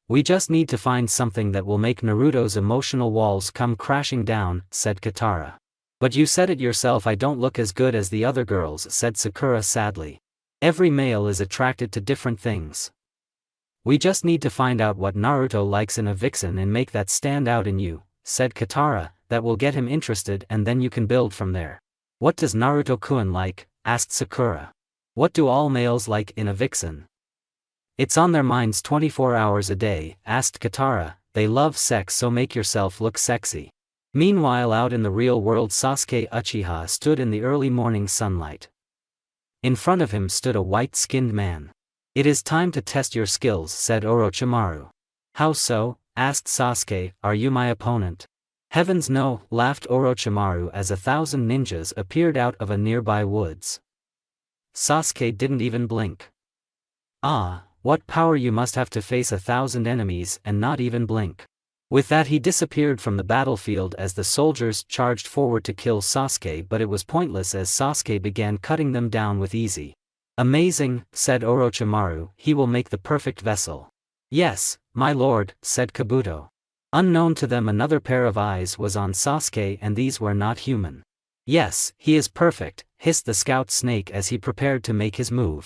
We just need to find something that will make Naruto's emotional walls come crashing down," said Katara. "But you said it yourself, I don't look as good as the other girls," said Sakura sadly. "Every male is attracted to different things. We just need to find out what Naruto likes in a vixen and make that stand out in you," said Katara. "That will get him interested, and then you can build from there." "What does Naruto-kun like?" asked Sakura. "What do all males like in a vixen?" "It's on their minds 24 hours a day," asked Katara. "They love sex, so make yourself look sexy." Meanwhile, out in the real world, Sasuke Uchiha stood in the early morning sunlight. In front of him stood a white-skinned man. "It is time to test your skills," said Orochimaru. "How so?" asked Sasuke. "Are you my opponent?" "Heavens no," laughed Orochimaru as 1,000 ninjas appeared out of a nearby woods. Sasuke didn't even blink. "Ah, what power you must have to face 1,000 enemies and not even blink." With that, he disappeared from the battlefield as the soldiers charged forward to kill Sasuke, but it was pointless as Sasuke began cutting them down with ease. "Amazing," said Orochimaru. "He will make the perfect vessel." "Yes, my lord," said Kabuto. Unknown to them, another pair of eyes was on Sasuke, and these were not human. "Yes, he is perfect," hissed the scout snake as he prepared to make his move.